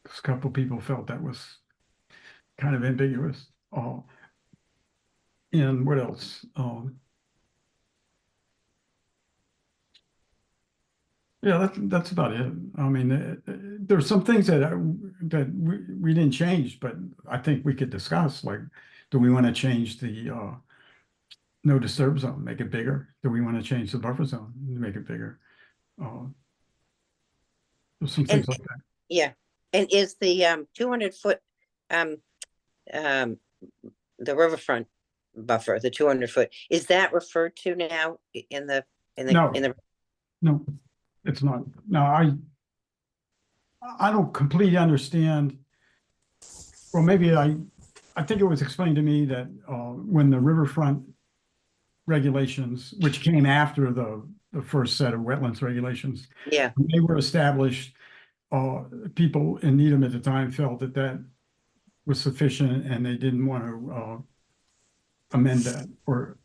A couple people felt that was kind of ambiguous. And what else? Yeah, that's about it. I mean, there's some things that we didn't change, but I think we could discuss. Like, do we want to change the no disturb zone, make it bigger? Do we want to change the buffer zone, make it bigger? There's some things like that. Yeah. And is the 200-foot the riverfront buffer, the 200-foot, is that referred to now No, it's not. No, I don't completely understand. Well, maybe I think it was explained to me that when the riverfront regulations, which came after the first set of wetlands regulations, Yeah, when they were established, people in Needham at the time felt that that was sufficient and they didn't want to amend that. Or,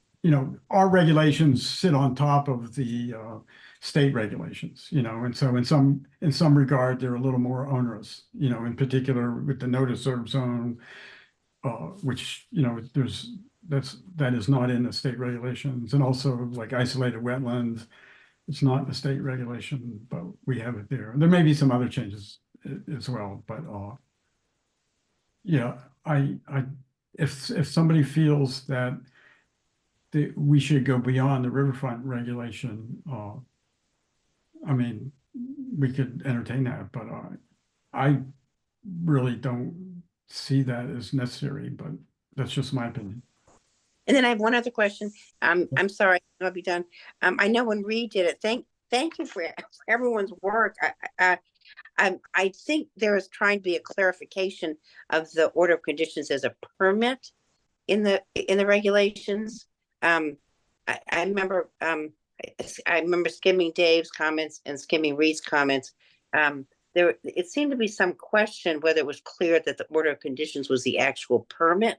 our regulations sit on top of the state regulations, and so in some regard, they're a little more onerous, in particular with the no disturb zone, which, that is not in the state regulations, and also like isolated wetlands. It's not in the state regulation, but we have it there. There may be some other changes as well, but yeah, if somebody feels that we should go beyond the riverfront regulation, I mean, we could entertain that, but I really don't see that as necessary, but that's just my opinion. and then I have one other question. I'm sorry, I'll be done. I know when Reed did it, thank you for everyone's work. I think there is trying to be a clarification of the order of conditions as a permit in the regulations. I remember skimming Dave's comments and skimming Reed's comments. It seemed to be some question whether it was clear that the order of conditions was the actual permit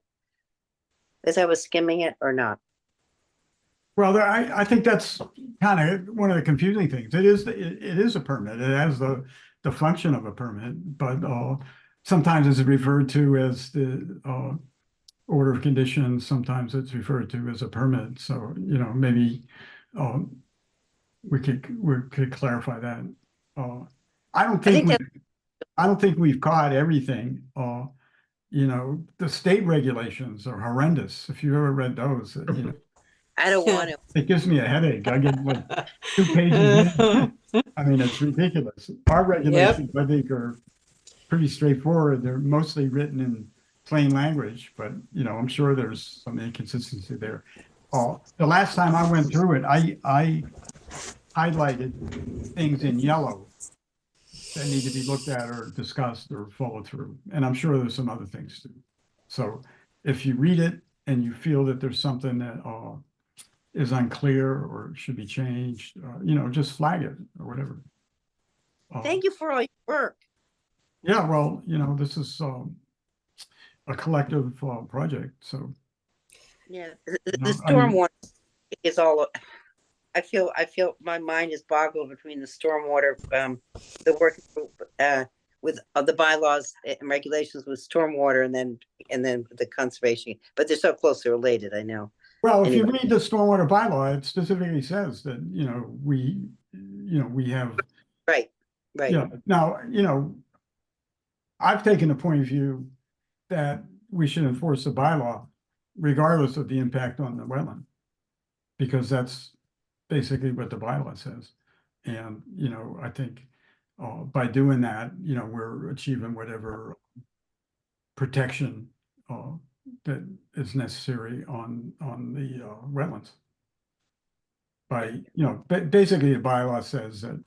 as I was skimming it or not. Well, I think that's kind of one of the confusing things. It is a permit. It has the function of a permit, but sometimes it's referred to as the order of conditions. Sometimes it's referred to as a permit. So, maybe we could clarify that. I don't think we've caught everything. The state regulations are horrendous. If you've ever read those, I don't want to. it gives me a headache. I get like 2 pages in. I mean, it's ridiculous. Our regulations, I think, are pretty straightforward. They're mostly written in plain language, but I'm sure there's some inconsistency there. The last time I went through it, I highlighted things in yellow that need to be looked at or discussed or followed through. And I'm sure there's some other things too. So if you read it and you feel that there's something that is unclear or should be changed, just flag it or whatever. Thank you for all your work. Yeah, well, this is a collective project, so. Yeah, the stormwater is all. I feel my mind is boggled between the stormwater, the working group with the bylaws and regulations with stormwater, and then the conservation. But they're so closely related, I know. Well, if you read the stormwater bylaw, it specifically says that we have. Right. Yeah. Now, I've taken the point of view that we should enforce the bylaw regardless of the impact on the wetland, because that's basically what the bylaw says. And, I think by doing that, we're achieving whatever protection that is necessary on the wetlands. By, basically the bylaw says that,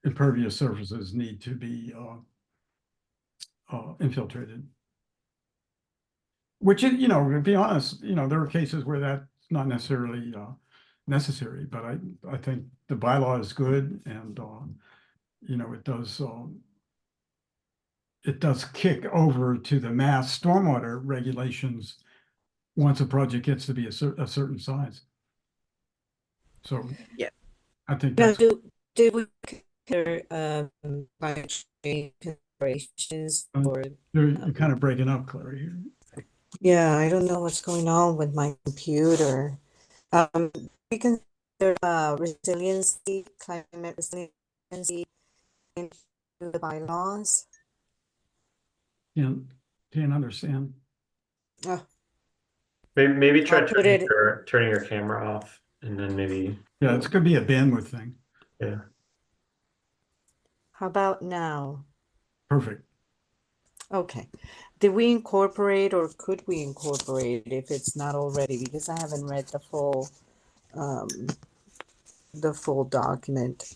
impervious surfaces need to be infiltrated. Which, to be honest, there are cases where that's not necessarily necessary, but I think the bylaw is good, and it does kick over to the mass stormwater regulations once a project gets to be a certain size. So yeah, I think Now, that's. did we consider climate change considerations or? You're kind of breaking up, Clary, here. Yeah, I don't know what's going on with my computer. We consider resiliency, climate resiliency into the bylaws. Can't understand. Oh, Maybe try I'll put turning it- turning your camera off, and then maybe. Yeah, it's gonna be a bandwidth thing. Yeah. how about now? Perfect. Okay. Did we incorporate or could we incorporate if it's not already? Because I haven't read the full document.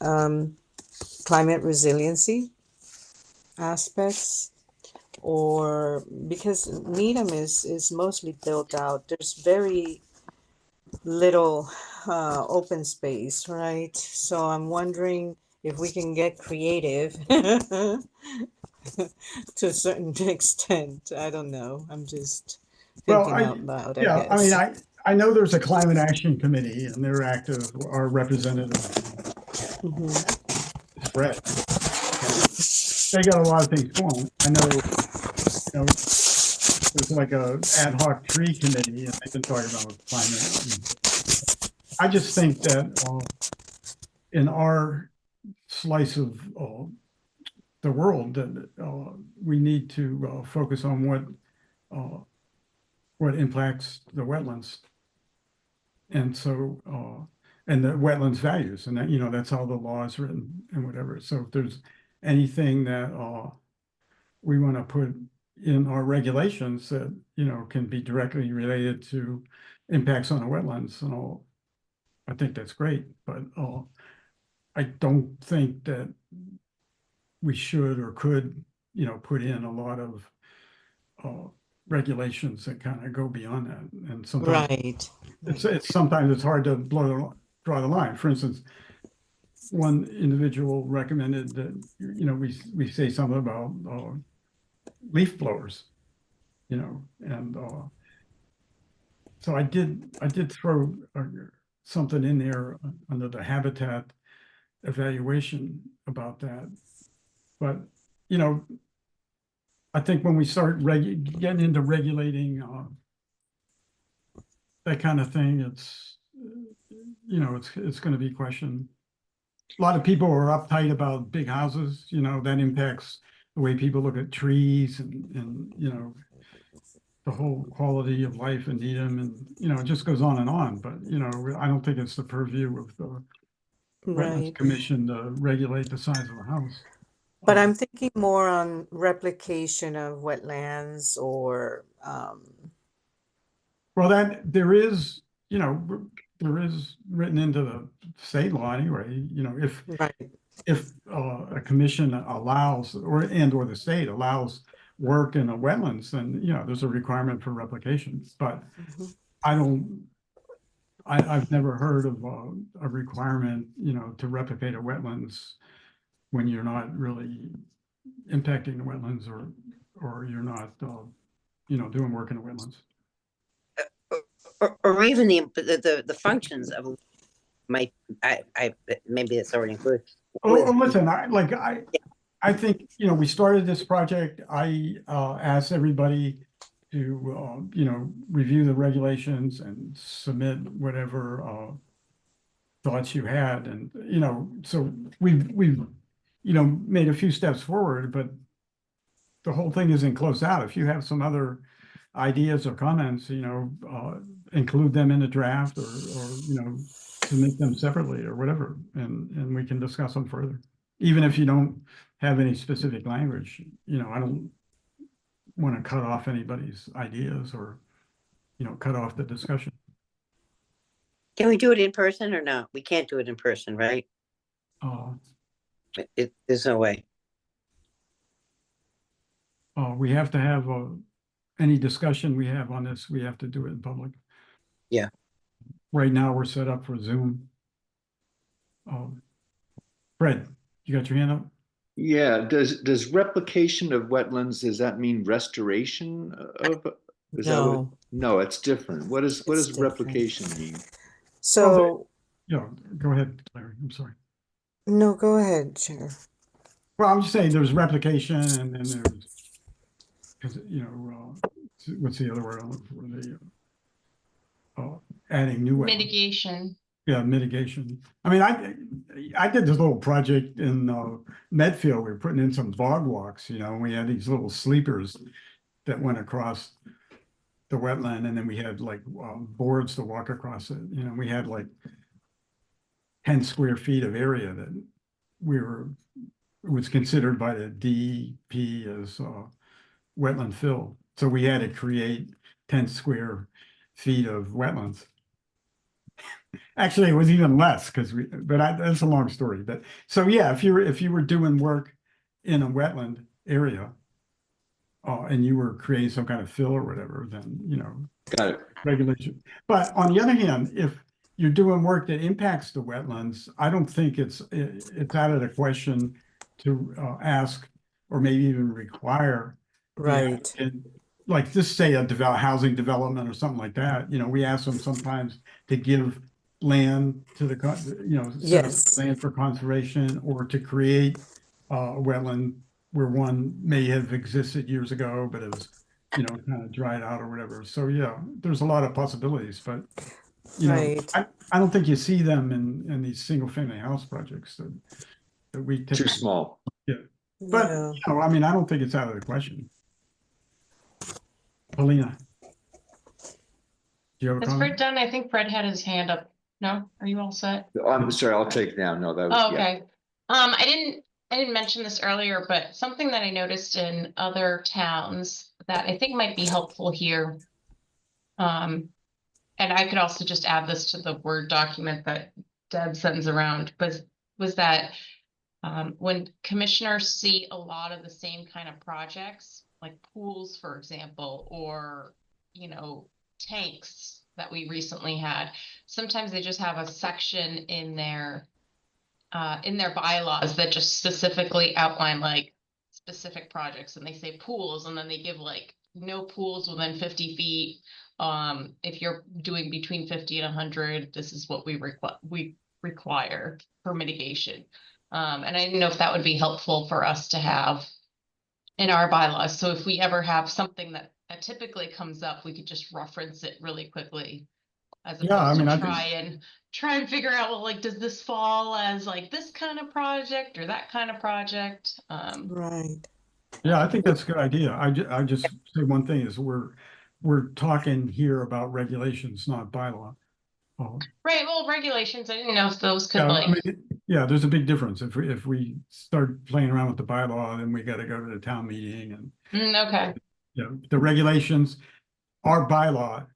climate resiliency aspects, or because Needham is mostly built out, there's very little open space, right? So I'm wondering if we can get creative to a certain extent. I don't know. I'm just Well, thinking out loud, I yeah, I mean, guess. I know there's a climate action committee and they're active, our representative, Mhm. Fred. They got a lot of things going. I know, there's like a ad hoc tree committee and they've been talking about climate. I just think that in our slice of the world, that we need to focus on what impacts the wetlands. And so, and the wetlands values, and that, that's how the law is written and whatever. So if there's anything that we want to put in our regulations that, can be directly related to impacts on the wetlands and all, I think that's great, but I don't think that we should or could, put in a lot of regulations that kind of go beyond that. And sometimes Right. sometimes it's hard to draw the line. For instance, one individual recommended that, we say something about leaf blowers, and so I did throw something in there under the habitat evaluation about that. But, I think when we start getting into regulating that kind of thing, it's going to be questioned. A lot of people are uptight about big houses, that impacts the way people look at trees and the whole quality of life in Needham, and it just goes on and on. But I don't think it's the purview of the Wetlands Right. Commission to regulate the size of a house. But I'm thinking more on replication of wetlands or Well, that there is written into the state law anyway, right. if a commission allows or the state allows work in a wetlands, then there's a requirement for replication. But I've never heard of a requirement, to replicate a wetlands when you're not really impacting the wetlands or you're not doing work in the wetlands. Or even the functions of maybe it's already included. Listen, I think, we started this project. I asked everybody to, review the regulations and submit whatever thoughts you had. And, so we've made a few steps forward, but the whole thing isn't closed out. If you have some other ideas or comments, include them in the draft or submit them separately or whatever, and we can discuss them further. Even if you don't have any specific language, I don't want to cut off anybody's ideas or, cut off the discussion. Can we do it in person or no? We can't do it in person, right? There's no way. We have to have any discussion we have on this, we have to do it in public. Yeah. Right now, we're set up for Zoom. Fred, you got your hand up? Yeah, does replication of wetlands, does that mean restoration of? No. No, it's different. What does different. replication mean? So Yeah, go ahead, Larry, I'm sorry. no, go ahead, Chair. Well, I'm just saying there's replication and then there's, because, what's the other word I'm looking for? Adding new wetlands. Mitigation. Yeah, mitigation. I mean, I did this little project in Medfield. We were putting in some bog walks, and we had these little sleepers that went across the wetland, and then we had like boards to walk across it. We had like 10 square feet of area that was considered by the DEP as wetland fill. So we had to create 10 square feet of wetlands. Actually, it was even less because that's a long story. But so yeah, if you were doing work in a wetland area, and you were creating some kind of fill or whatever, then Got it. regulation. But on the other hand, if you're doing work that impacts the wetlands, I don't think it's out of the question to ask or maybe even require. Right. Like just say a housing development or something like that, we ask them sometimes to give land to the, set up Yes. land for conservation or to create a wetland where one may have existed years ago, but it was, kind of dried out or whatever. So yeah, there's a lot of possibilities, but Right. I don't think you see them in these single family house projects that we Too typically, small. but Yeah. I mean, I don't think it's out of the question. Paulina. Do you have a Is Fred comment? done? I think Fred had his hand up. No, are you all set? I'm sorry, I'll take now. No, that was, Oh, yeah. okay. I didn't mention this earlier, but something that I noticed in other towns that I think might be helpful here. And I could also just add this to the Word document that Deb sends around, but was that when commissioners see a lot of the same kind of projects, like pools, for example, or, tanks that we recently had, sometimes they just have a section in their bylaws that just specifically outline like specific projects, and they say pools, and then they give like no pools within 50 feet. If you're doing between 50 and 100, this is what we require for mitigation. And I didn't know if that would be helpful for us to have in our bylaws. So if we ever have something that typically comes up, we could just reference it really quickly, as Yeah, I opposed mean, to I try and figure out, well, like, does this fall as like this kind of project or that kind of project? Right. Yeah, I think that's a good idea. I just say one thing is we're talking here about regulations, not bylaw. Right, well, regulations, I didn't know if those could Yeah, I like, mean, yeah, there's a big difference. If we start playing around with the bylaw, then we got to go to the town meeting and, okay, the regulations, our bylaw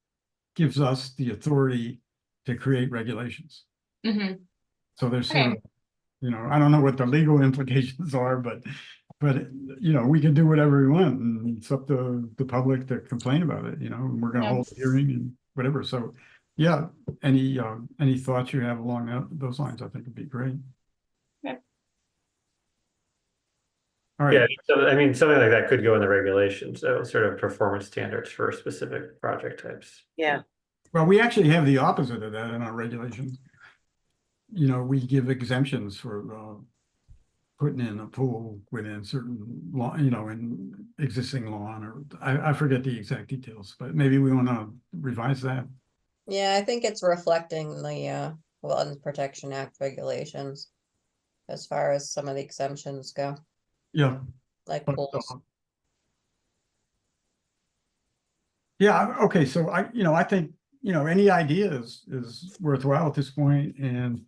gives us the authority to create regulations. hmm So there's sort Okay. of, I don't know what the legal implications are, but we can do whatever we want, and it's up to the public to complain about it, and we're gonna Yeah. hold a hearing and whatever. So, yeah, any thoughts you have along those lines, I think would be great. Yeah. All right. Yeah, so I mean, something like that could go in the regulations, so sort of performance standards for specific project types. Yeah. Well, we actually have the opposite of that in our regulations. We give exemptions for putting in a pool within certain law, in existing lawn, or I forget the exact details, but maybe we want to revise that. Yeah, I think it's reflecting the Wetlands Protection Act regulations as far as some of the exemptions go, Yeah. like But, pools. yeah, okay, so I think, any idea is worthwhile at this point, and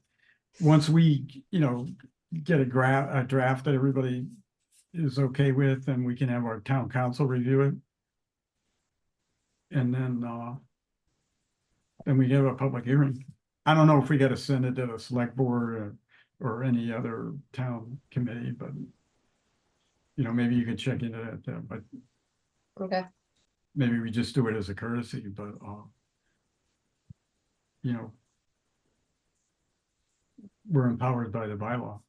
once we, get a draft that everybody is okay with, and we can have our town council review it. And then we have a public hearing. I don't know if we gotta send it to the select board or any other town committee, but maybe you could check into that, but Okay. maybe we just do it as a courtesy, but we're empowered by the bylaw.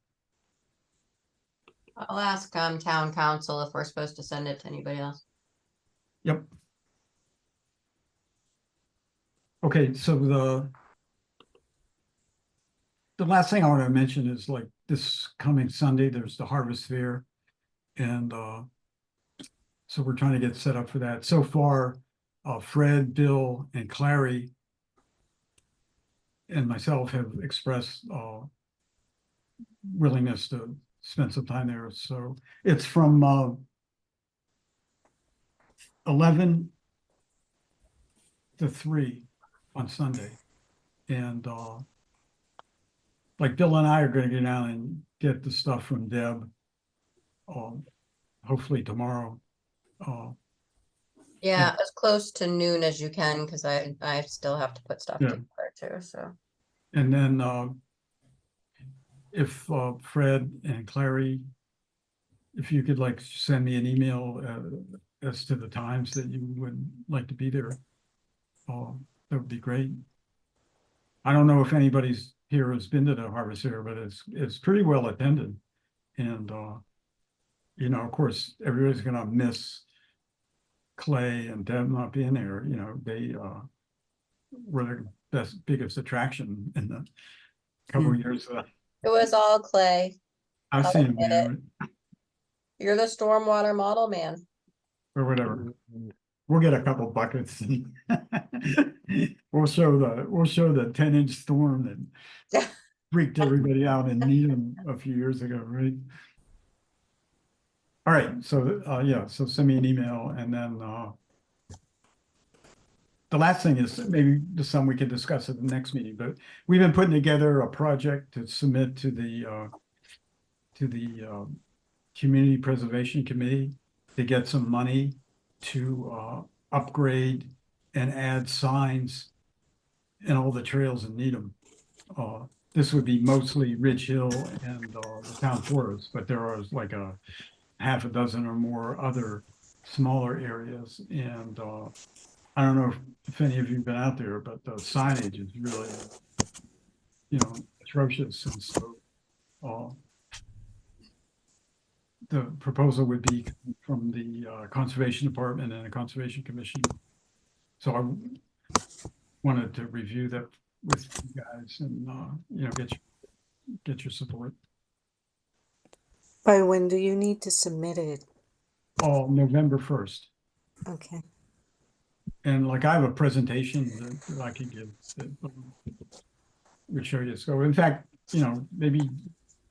I'll ask town council if we're supposed to send it to anybody else. Yep. Okay, so the last thing I want to mention is like this coming Sunday, there's the Harvest Fair. And so we're trying to get set up for that. So far, Fred, Bill, and Clary and myself have expressed willingness to spend some time there. So it's from 11 to 3 on Sunday. And like Bill and I are going to get down and get the stuff from Deb, hopefully tomorrow. Yeah, as close to noon as you can, because I still have to put stuff Yeah. together too, so. And then if Fred and Clary, if you could like send me an email as to the times that you would like to be there, that would be great. I don't know if anybody's here has been to the Harvest Fair, but it's pretty well attended. And you know, of course, everybody's gonna miss Clay and Deb not being there. You know, they were the biggest attraction in the couple of years that It was all Clay. I've I'll seen him admit there, You're the stormwater model man. or whatever. We'll get a couple buckets and we'll show the 10-inch storm that freaked everybody out in Needham a few years ago, right? All right, so yeah, so send me an email, and then the last thing is maybe just something we can discuss at the next meeting, but we've been putting together a project to submit to the Community Preservation Committee to get some money to upgrade and add signs in all the trails in Needham. This would be mostly Ridge Hill and the town forest, but there are like a half a dozen or more other smaller areas. And I don't know if any of you have been out there, but the signage is really, you know, atrocious. And so the proposal would be from the Conservation Department and the Conservation Commission. So I wanted to review that with you guys and, you know, get your support. By when do you need to submit it? Oh, November 1st. Okay. And like I have a presentation that I can give that would show you. So in fact, you know, maybe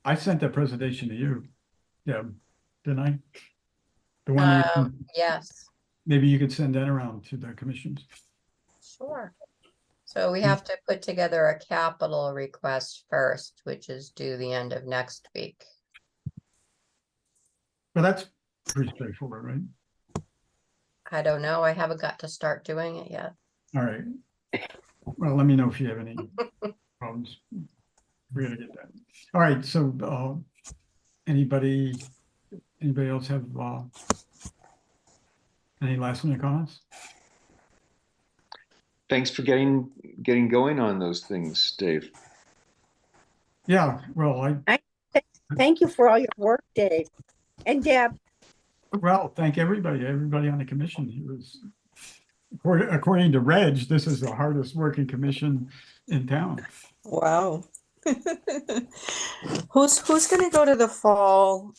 I sent that presentation to you. Yeah, didn't I? The one Yes, maybe you could send that around to the commissions. sure. So we have to put together a capital request first, which is due the end of next week. But that's pretty straightforward, right? I don't know. I haven't got to start doing it yet. All right. Well, let me know if you have any problems. We're gonna get that. All right, so anybody else have any last minute comments? Thanks for getting going on those things, Dave. Yeah, well, Thank you for all your work, Dave. And Deb. well, thank everybody on the commission. It was, according to Reg, this is the hardest working commission in town. Wow. Who's gonna go to the fall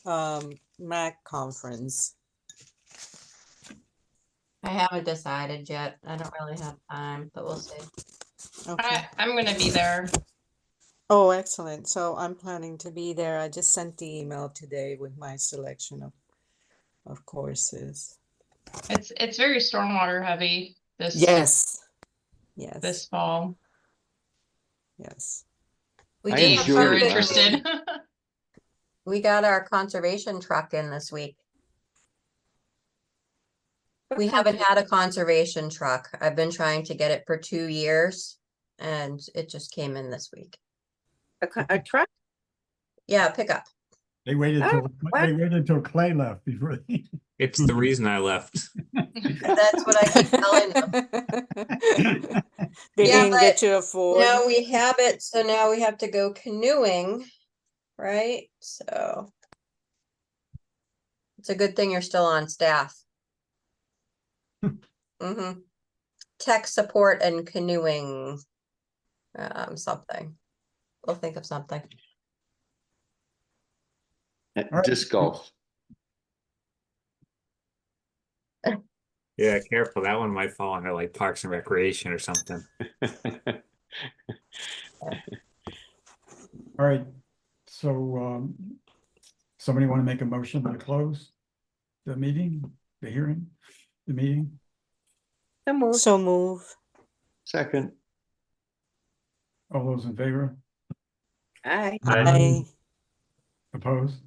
MAC conference? I haven't decided yet. I don't really have time, but we'll see. Okay. I'm gonna be there. Oh, excellent. So I'm planning to be there. I just sent the email today with my selection of courses. It's very stormwater heavy this Yes. this fall. Yes. We I did have enjoyed You're it. interested. We got our conservation truck in this week. We haven't had a conservation truck. I've been trying to get it for 2 years and it just came in this week. A truck? Yeah, pickup. They waited Oh, till Clay left before they. It's the reason I left. That's what I keep telling them. They Yeah, didn't but get to afford. Now we have it, so now we have to go canoeing, right? So it's a good thing you're still on staff. Mm-hmm. Tech support and canoeing, something. We'll think of something. right. Disc golf. Yeah, careful. That one might fall under like Parks and Recreation or something. All right, so somebody want to make a motion to close the meeting, the hearing, the meeting? So move. Second. All those in favor? Aye. Aye. Opposed?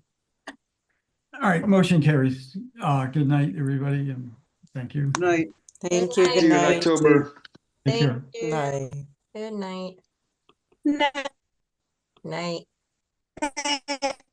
All right, motion carries. Good night, everybody, and thank you. Good night. Thank you. Good Good See you in night. October. Take care. Thank you. Bye. Good night. Night. No.